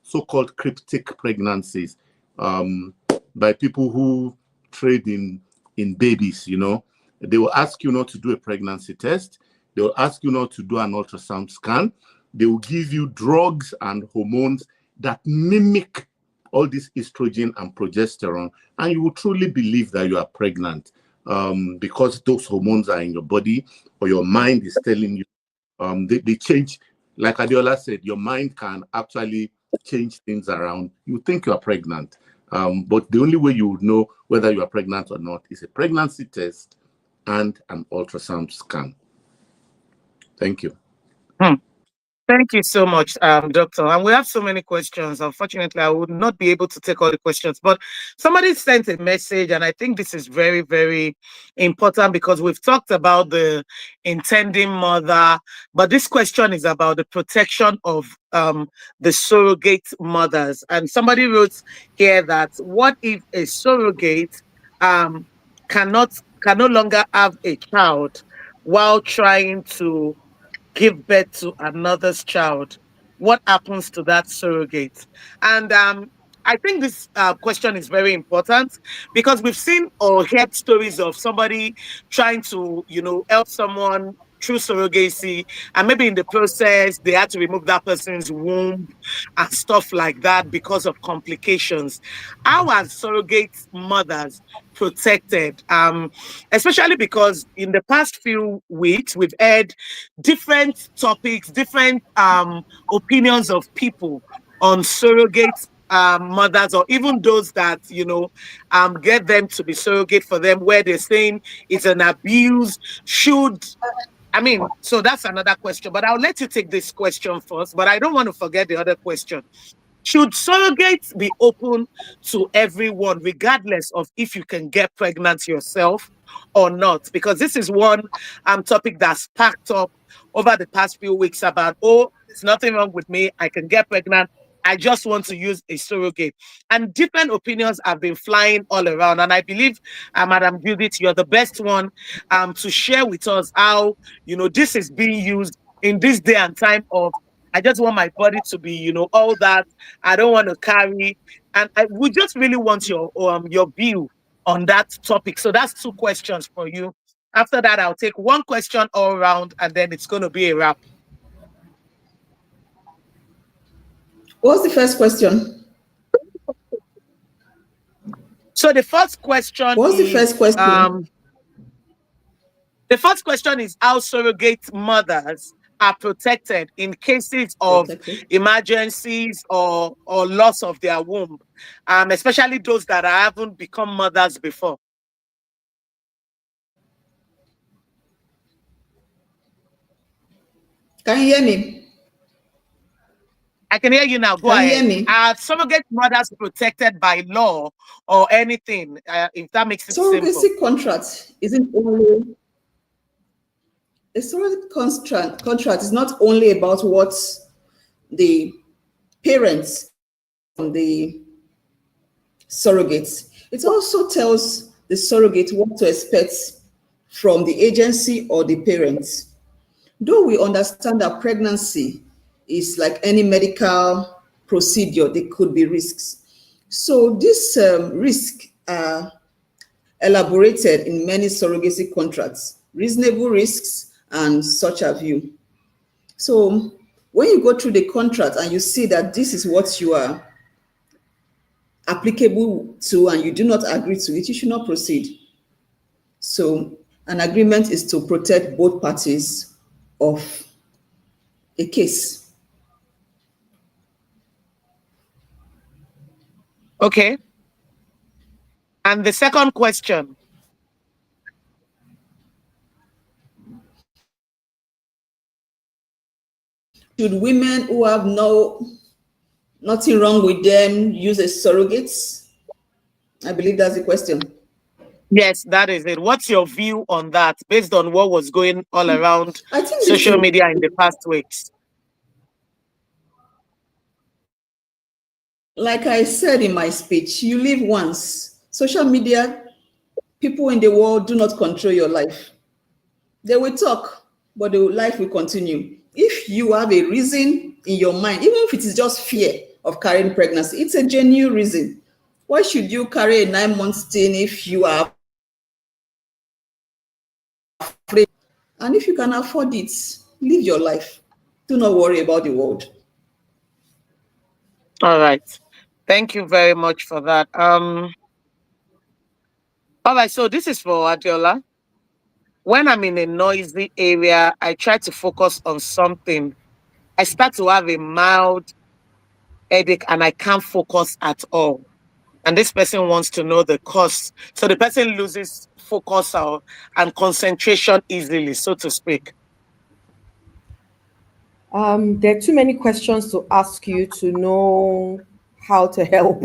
S7: so-called cryptic pregnancies by people who trade in babies, they will ask you not to do a pregnancy test. They will ask you not to do an ultrasound scan. They will give you drugs and hormones that mimic all this estrogen and progesterone, and you will truly believe that you are pregnant because those hormones are in your body, or your mind is telling you. They change, like Adiola said, your mind can actually change things around. You think you are pregnant, but the only way you would know whether you are pregnant or not is a pregnancy test and an ultrasound scan. Thank you.
S2: Thank you so much, Doctor. And we have so many questions. Unfortunately, I would not be able to take all the questions, but somebody sent a message, and I think this is very, very important because we've talked about the intending mother, but this question is about the protection of the surrogate mothers. And somebody wrote here that what if a surrogate can no longer have a child while trying to give birth to another's child? What happens to that surrogate? And I think this question is very important because we've seen or heard stories of somebody trying to, help someone through surrogacy, and maybe in the process they had to remove that person's womb and stuff like that because of complications. How are surrogate mothers protected? Especially because in the past few weeks we've heard different topics, different opinions of people on surrogate mothers, or even those that, get them to be surrogate for them, where they're saying it's an abuse? So that's another question, but I'll let you take this question first, but I don't want to forget the other question. Should surrogates be open to everyone, regardless of if you can get pregnant yourself or not? Because this is one topic that's packed up over the past few weeks about, oh, there's nothing wrong with me, I can get pregnant, I just want to use a surrogate. And different opinions have been flying all around. And I believe, Madam Judith, you're the best one to share with us how, this is being used in this day and time of, I just want my body to be, all that. I don't want to carry. And we just really want your view on that topic. So that's 2 questions for you. After that, I'll take 1 question all around, and then it's going to be a wrap.
S5: What's the first question?
S2: So the first question
S5: What's the first question?
S2: The first question is how surrogate mothers are protected in cases of emergencies or loss of their womb, especially those that haven't become mothers before.
S5: Can you hear me?
S2: I can hear you now. Go ahead. Hear me? Are surrogate mothers protected by law or anything? If that makes it simple.
S5: Surrogacy contract isn't only a surrogate contract is not only about what the parents from the surrogates. It also tells the surrogate what to expect from the agency or the parents. Though we understand that pregnancy is like any medical procedure, there could be risks. So these risks are elaborated in many surrogacy contracts, reasonable risks and such have you. So when you go through the contract and you see that this is what you are applicable to and you do not agree to it, you should not proceed. So an agreement is to protect both parties of a case.
S2: Okay. And the second question.
S5: Should women who have nothing wrong with them use a surrogate? I believe that's the question.
S2: Yes, that is it. What's your view on that, based on what was going all around social media in the past weeks?
S5: Like I said in my speech, you live once. Social media, people in the world do not control your life. They will talk, but the life will continue. If you have a reason in your mind, even if it is just fear of carrying pregnancy, it's a genuine reason. Why should you carry a 9-month thing if you are afraid? And if you can afford it, live your life. Do not worry about the world.
S2: All right. Thank you very much for that. All right, so this is for Adiola. When I'm in a noisy area, I try to focus on something. I start to have a mild headache and I can't focus at all. And this person wants to know the cause. So the person loses focus and concentration easily, so to speak.
S8: There are too many questions to ask you to know how to help.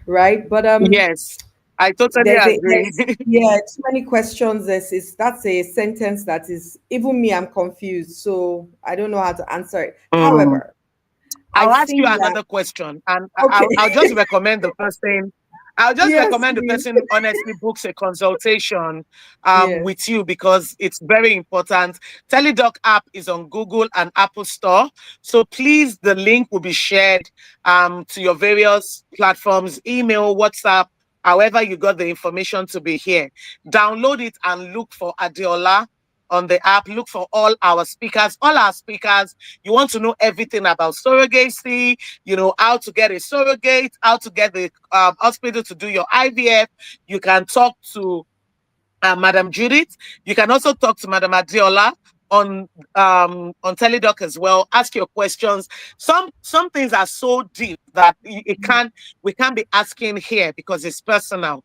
S8: Right? But
S2: yes, I totally agree.
S8: Too many questions. That's a sentence that is, even me, I'm confused. So I don't know how to answer it. However,
S2: I'll ask you another question, and okay. I'll just recommend the person. I'll just recommend the person honestly books a consultation with you, because it's very important. TeleDoc app is on Google and Apple Store. So please, the link will be shared to your various platforms, email, WhatsApp, however you got the information to be here. Download it and look for Adiola on the app. Look for all our speakers. All our speakers, you want to know everything about surrogacy, how to get a surrogate, how to get the hospital to do your IVF. You can talk to Madam Judith. You can also talk to Madam Adiola on TeleDoc as well. Ask your questions. Some things are so deep that we can't be asking here because it's personal.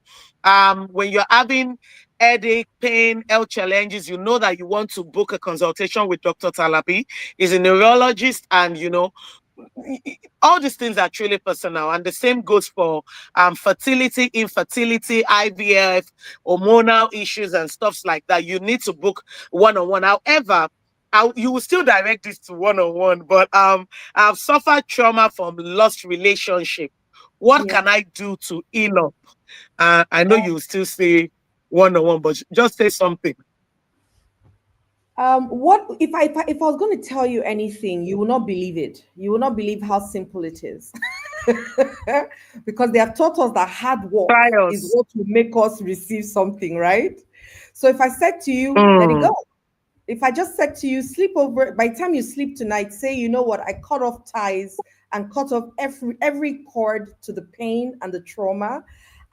S2: When you're having headache, pain, health challenges, you know that you want to book a consultation with Dr. Talabi. He's a neurologist, and all these things are truly personal. And the same goes for fertility, infertility, IVF, hormonal issues and stuffs like that. You need to book one-on-one. However, you will still direct this to one-on-one, but I've suffered trauma from lost relationship. What can I do to heal up? I know you will still say one-on-one, but just say something.
S8: What if I was going to tell you anything, you will not believe it. You will not believe how simple it is. Because they have taught us that hard work is what will make us receive something, right? So if I said to you, let it go. If I just said to you, sleep over, by the time you sleep tonight, say, you know what, I cut off ties and cut off every cord to the pain and the trauma,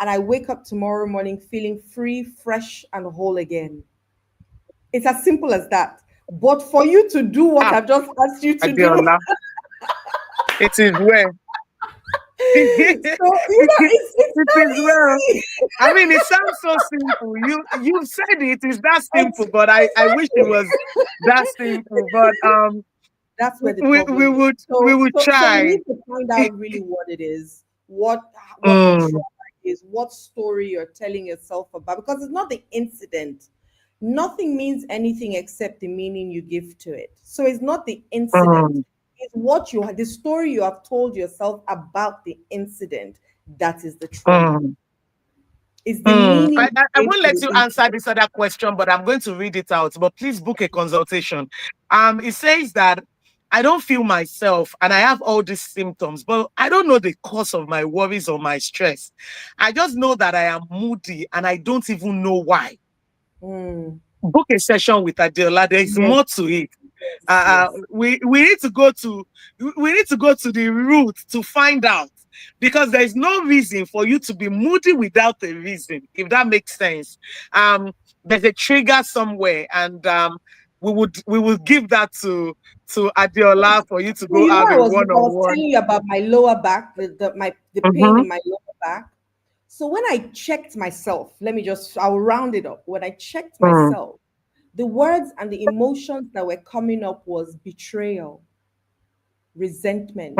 S8: and I wake up tomorrow morning feeling free, fresh, and whole again. It's as simple as that. But for you to do what I've just asked you to do,
S2: it is well.
S8: It
S2: is well. I mean, it sounds so simple. You said it is that simple, but I wish it was that simple. But
S8: that's where the
S2: we would try.
S8: So we need to find out really what it is, what the trauma is, what story you're telling yourself about, because it's not the incident. Nothing means anything except the meaning you give to it. So it's not the incident. It's what the story you have told yourself about the incident that is the trauma. It's the meaning.
S2: I won't let you answer this other question, but I'm going to read it out. But please book a consultation. It says that I don't feel myself and I have all these symptoms, but I don't know the cause of my worries or my stress. I just know that I am moody and I don't even know why. Book a session with Adeola. There is more to it. We need to go to the root to find out, because there is no reason for you to be moody without a reason, if that makes sense. There's a trigger somewhere, and we would give that to Adeola for you to go have a one-on-one.
S8: I was telling you about my lower back, the pain in my lower back. So when I checked myself, I'll round it up. When I checked myself, the words and the emotions that were coming up was betrayal, resentment,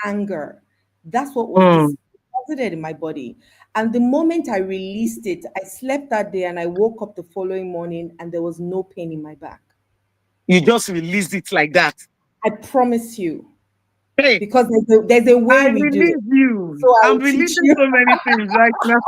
S8: anger. That's what was deposited in my body. And the moment I released it, I slept that day and I woke up the following morning and there was no pain in my back.
S2: You just released it like that?
S8: I promise you.
S2: Hey,
S8: because there's a way we do it.
S2: You. So I'm releasing so many things right now.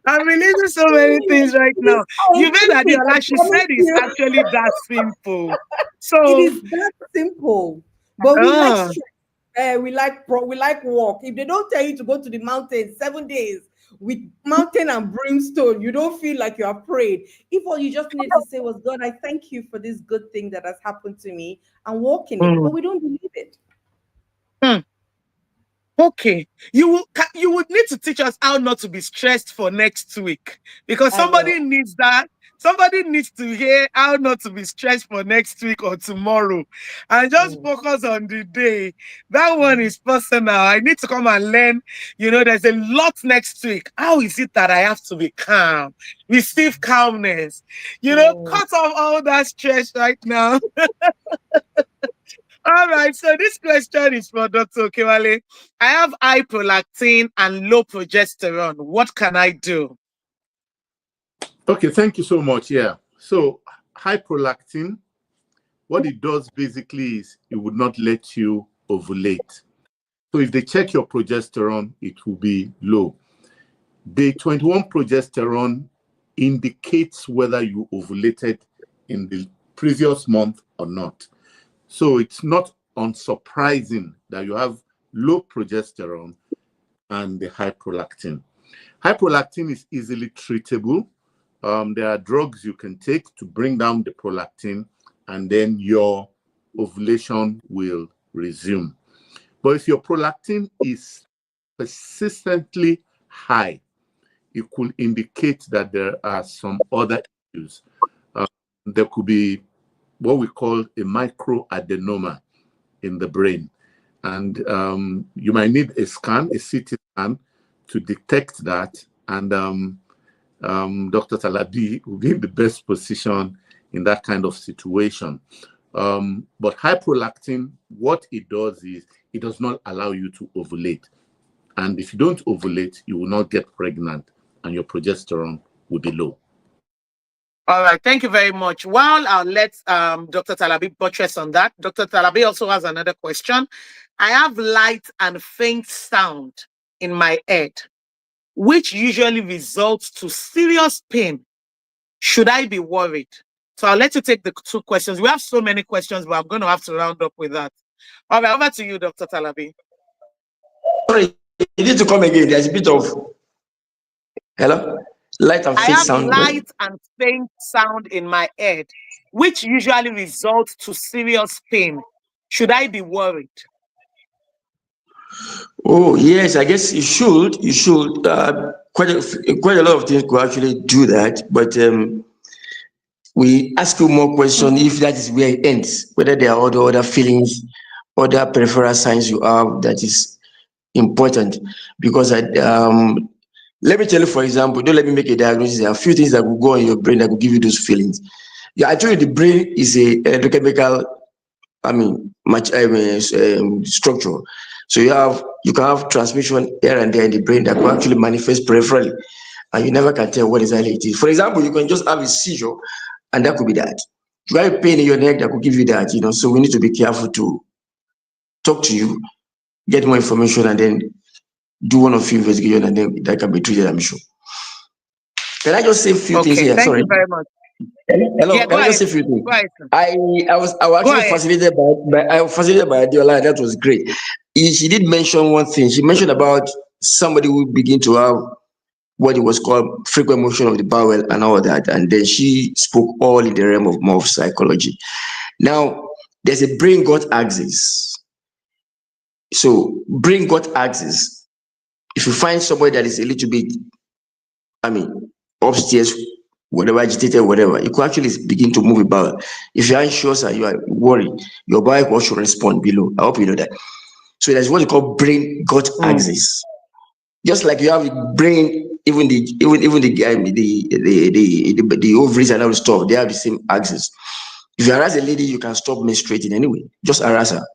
S2: I'm releasing so many things right now. You made that deal, like she said, it's actually that simple. So
S8: it is that simple. But we like walk. If they don't tell you to go to the mountain 7 days with mountain and brimstone, you don't feel like you're afraid. If all you just need to say was, God, I thank you for this good thing that has happened to me, and walk in it, but we don't believe it.
S2: Okay, you would need to teach us how not to be stressed for next week, because somebody needs that. Somebody needs to hear how not to be stressed for next week or tomorrow, and just focus on the day. That one is personal. I need to come and learn. There's a lot next week. How is it that I have to be calm, receive calmness? Cut off all that stress right now. All right, so this question is for Dr. Okewale. I have high prolactin and low progesterone. What can I do?
S7: Okay, thank you so much. Yeah. So high prolactin, what it does basically is it would not let you ovulate. So if they check your progesterone, it will be low. Day 21 progesterone indicates whether you ovulated in the previous month or not. So it's not unsurprising that you have low progesterone and the high prolactin. High prolactin is easily treatable. There are drugs you can take to bring down the prolactin, and then your ovulation will resume. But if your prolactin is persistently high, it could indicate that there are some other issues. there could be what we call a microadenoma in the brain. And you might need a scan, a CT scan, to detect that. And Dr. Talabi will be in the best position in that kind of situation. But high prolactin, what it does is it does not allow you to ovulate. And if you don't ovulate, you will not get pregnant and your progesterone will be low.
S2: All right, thank you very much. While I'll let Dr. Talabi buttress on that, Dr. Talabi also has another question. I have light and faint sound in my head, which usually results to serious pain. Should I be worried? So I'll let you take the two questions. We have so many questions, but I'm going to have to round up with that. All right, over to you, Dr. Talabi.
S4: Sorry, you need to come again. There's a bit of hello, light and faint sound.
S2: I have light and faint sound in my head, which usually results to serious pain. Should I be worried?
S4: Oh yes, I guess you should. You should. Quite a lot of things could actually do that, but we ask you more questions if that is where it ends. Whether there are other feelings, other peripheral signs you have that is important. Because let me tell you, for example, don't let me make a diagnosis. There are a few things that will go in your brain that will give you those feelings. Yeah, I told you the brain is a electrochemical, structure. So you can have transmission here and there in the brain that will actually manifest peripherally, and you never can tell what exactly it is. For example, you can just have a seizure, and that could be that. You have a pain in your neck that could give you that. So we need to be careful to talk to you, get more information, and then do one or few investigations, and then that can be treated, I'm sure. Can I just say a few things here?
S2: Thank
S4: Sorry.
S2: you very much.
S4: Hello,
S2: Yeah,
S4: can I just say a few things?
S2: Go ahead.
S4: I was actually fascinated by Adiola. That was great. She did mention one thing. She mentioned about somebody who begin to have what it was called frequent motion of the bowel and all that, and then she spoke all in the realm of more psychology. Now, there's a brain-gut axis. So, brain-gut axis. If you find somebody that is a little bit, upstairs, whatever, agitated, whatever, you could actually begin to move about. If you're anxious and you are worried, your body will also respond below. I hope you know that. So there's what you call brain-gut axis. Just like you have the brain, even the ovaries and all the stuff, they have the same axis. If you harass a lady, you can stop menstruating anyway. Just harass her.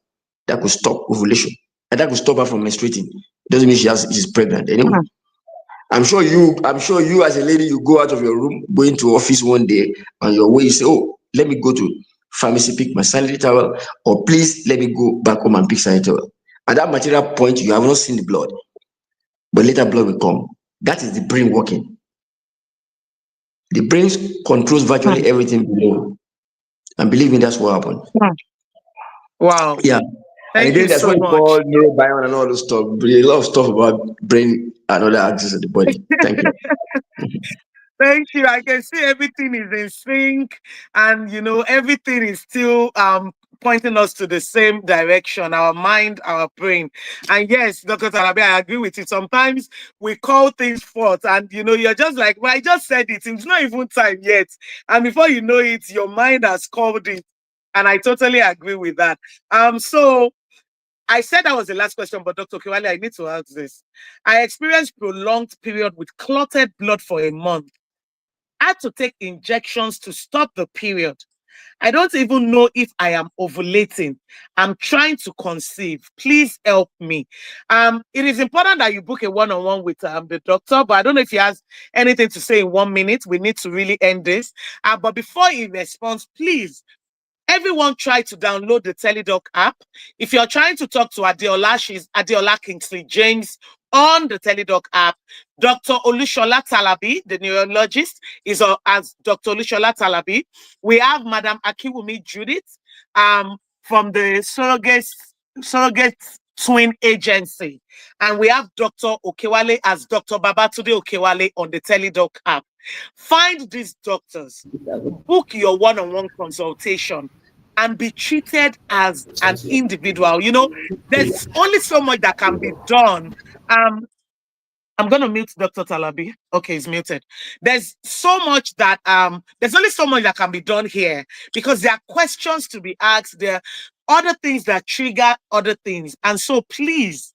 S4: That could stop ovulation, and that could stop her from menstruating. It doesn't mean she's pregnant anyway. I'm sure you as a lady, you go out of your room, go into office one day, on your way, you say, oh, let me go to pharmacy, pick my sanitary towel, or please let me go back home and pick sanitary towel. At that material point, you have not seen the blood, but later blood will come. That is the brain working. The brain controls virtually everything below. And believe me, that's what happened.
S2: Wow.
S4: Yeah.
S2: Thank
S4: and again,
S2: you
S4: that's
S2: so
S4: what you
S2: much.
S4: call neurobiome and all those stuff. A lot of stuff about brain and other axes of the body. Thank you.
S2: Thank you. I can see everything is in sync, and everything is still pointing us to the same direction, our mind, our brain. And yes, Dr. Talabi, I agree with you. Sometimes we call things forth, and you're just like, well, I just said it. It's not even time yet. And before you know it, your mind has called it. And I totally agree with that. So I said that was the last question, but Dr. Kiwale, I need to ask this. I experienced prolonged period with clotted blood for a month. I had to take injections to stop the period. I don't even know if I am ovulating. I'm trying to conceive. Please help me. It is important that you book a one-on-one with the doctor, but I don't know if he has anything to say in 1 minute. We need to really end this. But before he responds, please, everyone try to download the TeleDoc app. If you're trying to talk to Adeola, she's Adeola Kingsley James on the TeleDoc app. Dr. Olushola Talabi, the neurologist, is as Dr. Olushola Talabi. We have Madam Akiwumi Judith from the Surrogate Twin Agency. And we have Dr. Okewale as Dr. Babatunde Okewale on the TeleDoc app. Find these doctors, book your one-on-one consultation, and be treated as an individual. There's only so much that can be done. I'm going to mute Dr. Talabi. Okay, he's muted. There's so much that, there's only so much that can be done here because there are questions to be asked. There are other things that trigger other things. And so please,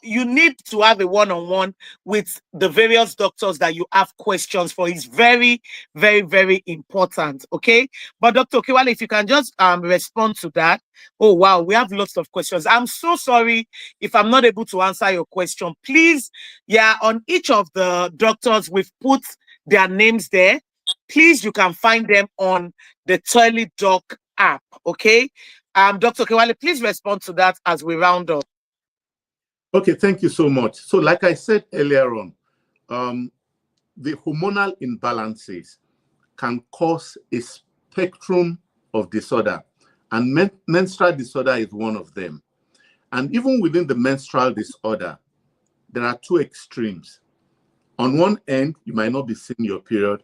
S2: you need to have a one-on-one with the various doctors that you have questions for. It's very, very, very important. Okay. But Dr. Okewale, if you can just respond to that. Oh, wow. We have lots of questions. I'm so sorry if I'm not able to answer your question. Please, on each of the doctors, we've put their names there. Please, you can find them on the TeleDoc app. Okay. Dr. Okewale, please respond to that as we round up.
S7: Okay, thank you so much. So like I said earlier on, the hormonal imbalances can cause a spectrum of disorder, and menstrual disorder is one of them. And even within the menstrual disorder, there are two extremes. On one end, you might not be seeing your period.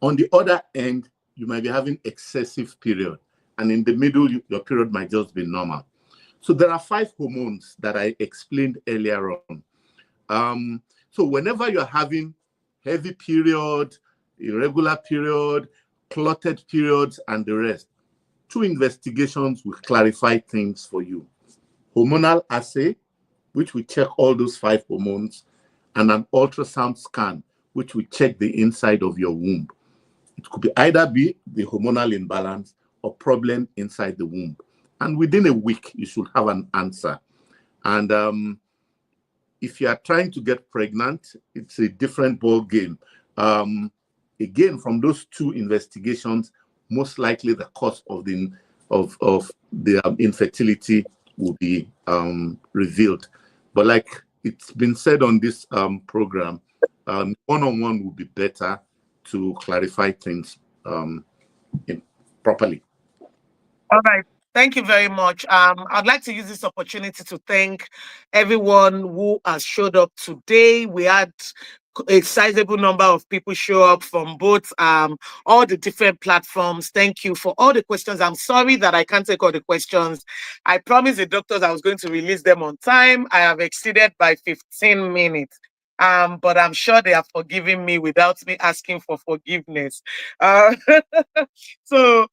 S7: On the other end, you might be having excessive period. And in the middle, your period might just be normal. So there are 5 hormones that I explained earlier on. So whenever you're having heavy period, irregular period, clotted periods, and the rest, 2 investigations will clarify things for you. Hormonal assay, which will check all those 5 hormones, and an ultrasound scan, which will check the inside of your womb. It could either be the hormonal imbalance or problem inside the womb. And within a week, you should have an answer. And if you are trying to get pregnant, it's a different ball game. Again, from those 2 investigations, most likely the cause of the infertility will be revealed. But like it's been said on this program, one-on-one will be better to clarify things properly.
S2: All right. Thank you very much. I'd like to use this opportunity to thank everyone who has showed up today. We had a sizable number of people show up from both all the different platforms. Thank you for all the questions. I'm sorry that I can't take all the questions. I promised the doctors I was going to release them on time. I have exceeded by 15 minutes. But I'm sure they are forgiving me without me asking for forgiveness. So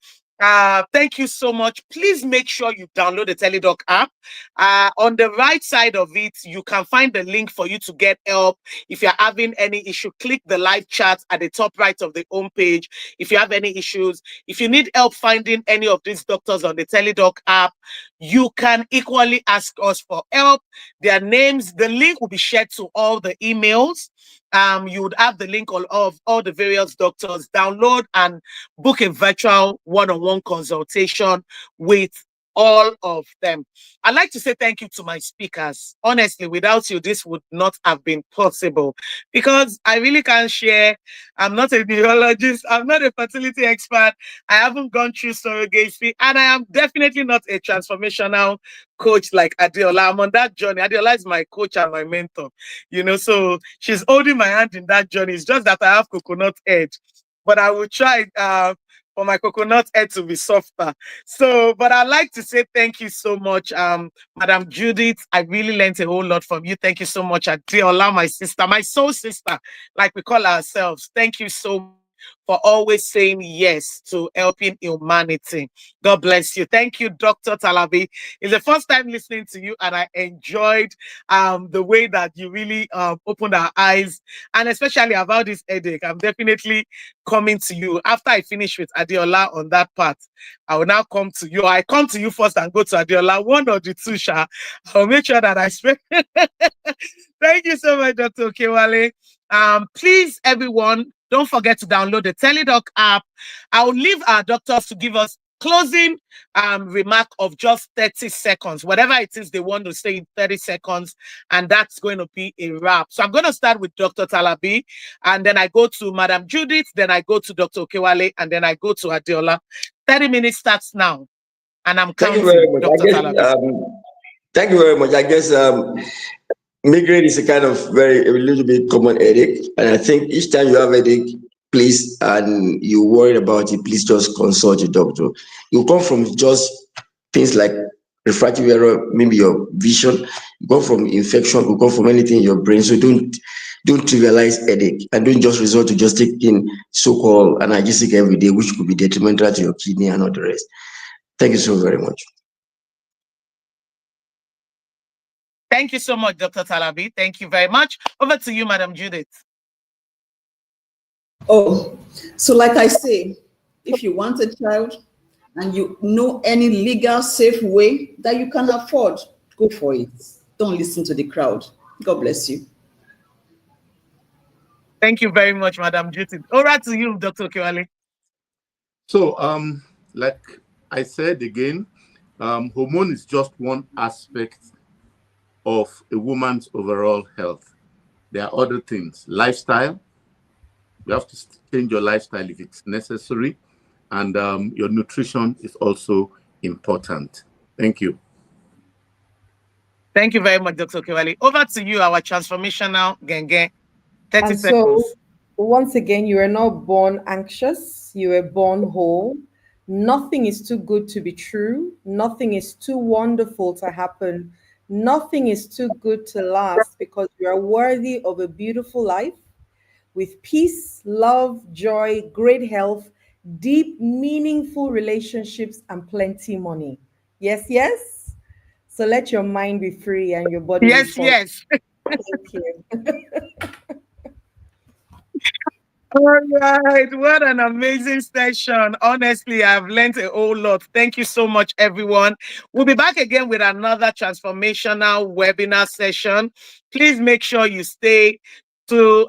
S2: thank you so much. Please make sure you download the TeleDoc app. On the right side of it, you can find the link for you to get help. If you're having any issue, click the live chat at the top right of the homepage. If you have any issues, if you need help finding any of these doctors on the TeleDoc app, you can equally ask us for help. Their names, the link will be shared to all the emails. You would have the link of all the various doctors. Download and book a virtual one-on-one consultation with all of them. I'd like to say thank you to my speakers. Honestly, without you, this would not have been possible because I really can't share. I'm not a neurologist. I'm not a fertility expert. I haven't gone through surrogacy, and I am definitely not a transformational coach like Adeola. I'm on that journey. Adeola is my coach and my mentor, so she's holding my hand in that journey. It's just that I have coconut edge, but I will try for my coconut head to be softer. But I'd like to say thank you so much, Madam Judith. I really learned a whole lot from you. Thank you so much, Adeola, my sister, my soul sister, like we call ourselves. Thank you so much for always saying yes to helping humanity. God bless you. Thank you, Dr. Talabi. It's the first time listening to you, and I enjoyed the way that you really opened our eyes, and especially about this headache. I'm definitely coming to you. After I finish with Adeola on that part, I will now come to you. I come to you first and go to Adeola. One or the two, Sha. I'll make sure that I speak. Thank you so much, Dr. Okewale. Please, everyone, don't forget to download the TeleDoc app. I'll leave our doctors to give us closing remark of just 30 seconds, whatever it is they want to say in 30 seconds, and that's going to be a wrap. So I'm going to start with Dr. Talabi, and then I go to Madam Judith, then I go to Dr. Okewale, and then I go to Adeola. 30 minutes starts now, and I'm counting. Dr. Talabi.
S4: Thank you very much. I guess migraine is a little bit common headache, and I think each time you have a headache, please, and you're worried about it, please just consult your doctor. You come from just things like refractive error, maybe your vision, go from infection, will go from anything in your brain. So don't trivialize headache, and don't just resort to just taking so-called analgesic every day, which could be detrimental to your kidney and all the rest. Thank you so very much.
S2: Thank you so much, Dr. Talabi. Thank you very much. Over to you, Madam Judith.
S5: Oh, so like I say, if you want a child and you know any legal, safe way that you can afford, go for it. Don't listen to the crowd. God bless you.
S2: Thank you very much, Madam Judith. Over to you, Dr. Kiwale.
S7: So, like I said again, hormone is just one aspect of a woman's overall health. There are other things. Lifestyle. You have to change your lifestyle if it's necessary. And your nutrition is also important. Thank you.
S2: Thank you very much, Dr. Kiwale. Over to you, our transformational Genge. 30
S8: And
S2: seconds.
S8: so, once again, you are not born anxious, you were born whole. Nothing is too good to be true. Nothing is too wonderful to happen. Nothing is too good to last, because you are worthy of a beautiful life with peace, love, joy, great health, deep, meaningful relationships, and plenty money. Yes, yes? So let your mind be free and your body
S2: Yes,
S8: be
S2: yes.
S8: Thank you.
S2: All right, what an amazing session. Honestly, I've learned a whole lot. Thank you so much, everyone. We'll be back again with another transformational webinar session. Please make sure you stay to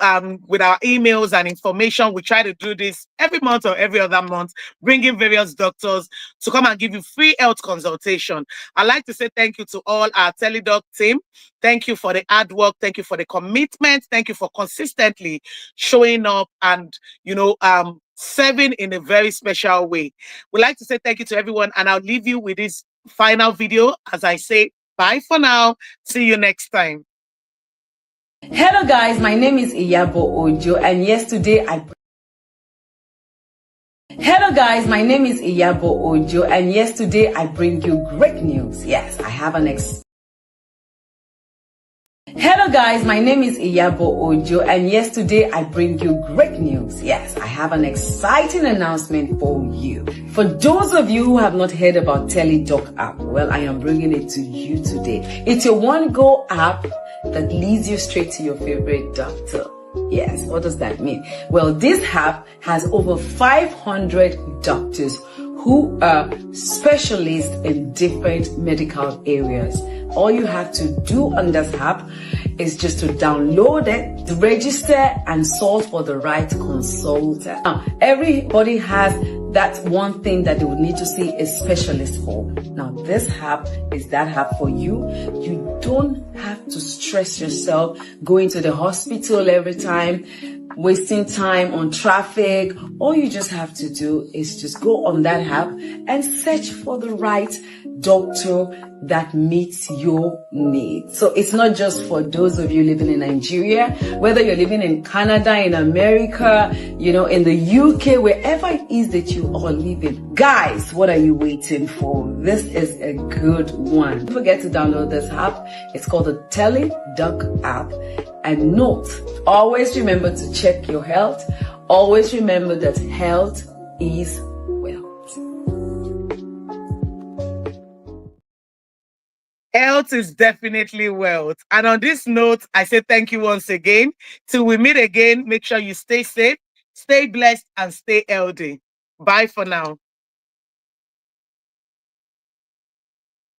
S2: with our emails and information. We try to do this every month or every other month, bringing various doctors to come and give you free health consultation. I'd like to say thank you to all our TeleDoc team. Thank you for the hard work. Thank you for the commitment. Thank you for consistently showing up and, serving in a very special way. We'd like to say thank you to everyone, and I'll leave you with this final video as I say bye for now. See you next time.
S9: Hello guys, my name is Iyabo Ojo, and yesterday Hello guys, my name is Iyabo Ojo, and yesterday I bring you great news. Yes, I have an Hello guys, my name is Iyabo Ojo, and yesterday I bring you great news. Yes, I have an exciting announcement for you. For those of you who have not heard about TeleDoc app, well, I am bringing it to you today. It's a one-go app that leads you straight to your favorite doctor. Yes, what does that mean? Well, this app has over 500 doctors who are specialists in different medical areas. All you have to do on this app is just to download it, register, and sort for the right consultant. Now, everybody has that one thing that they would need to see a specialist for. Now, this app is that app for you. You don't have to stress yourself going to the hospital every time, wasting time on traffic. All you just have to do is just go on that app and search for the right doctor that meets your needs. So it's not just for those of you living in Nigeria, whether you're living in Canada, in America, in the UK, wherever it is that you are living. Guys, what are you waiting for? This is a good one. Don't forget to download this app. It's called the TeleDoc app. And note, always remember to check your health. Always remember that health is wealth.
S2: Health is definitely wealth. And on this note, I say thank you once again. Till we meet again, make sure you stay safe, stay blessed, and stay healthy. Bye for now.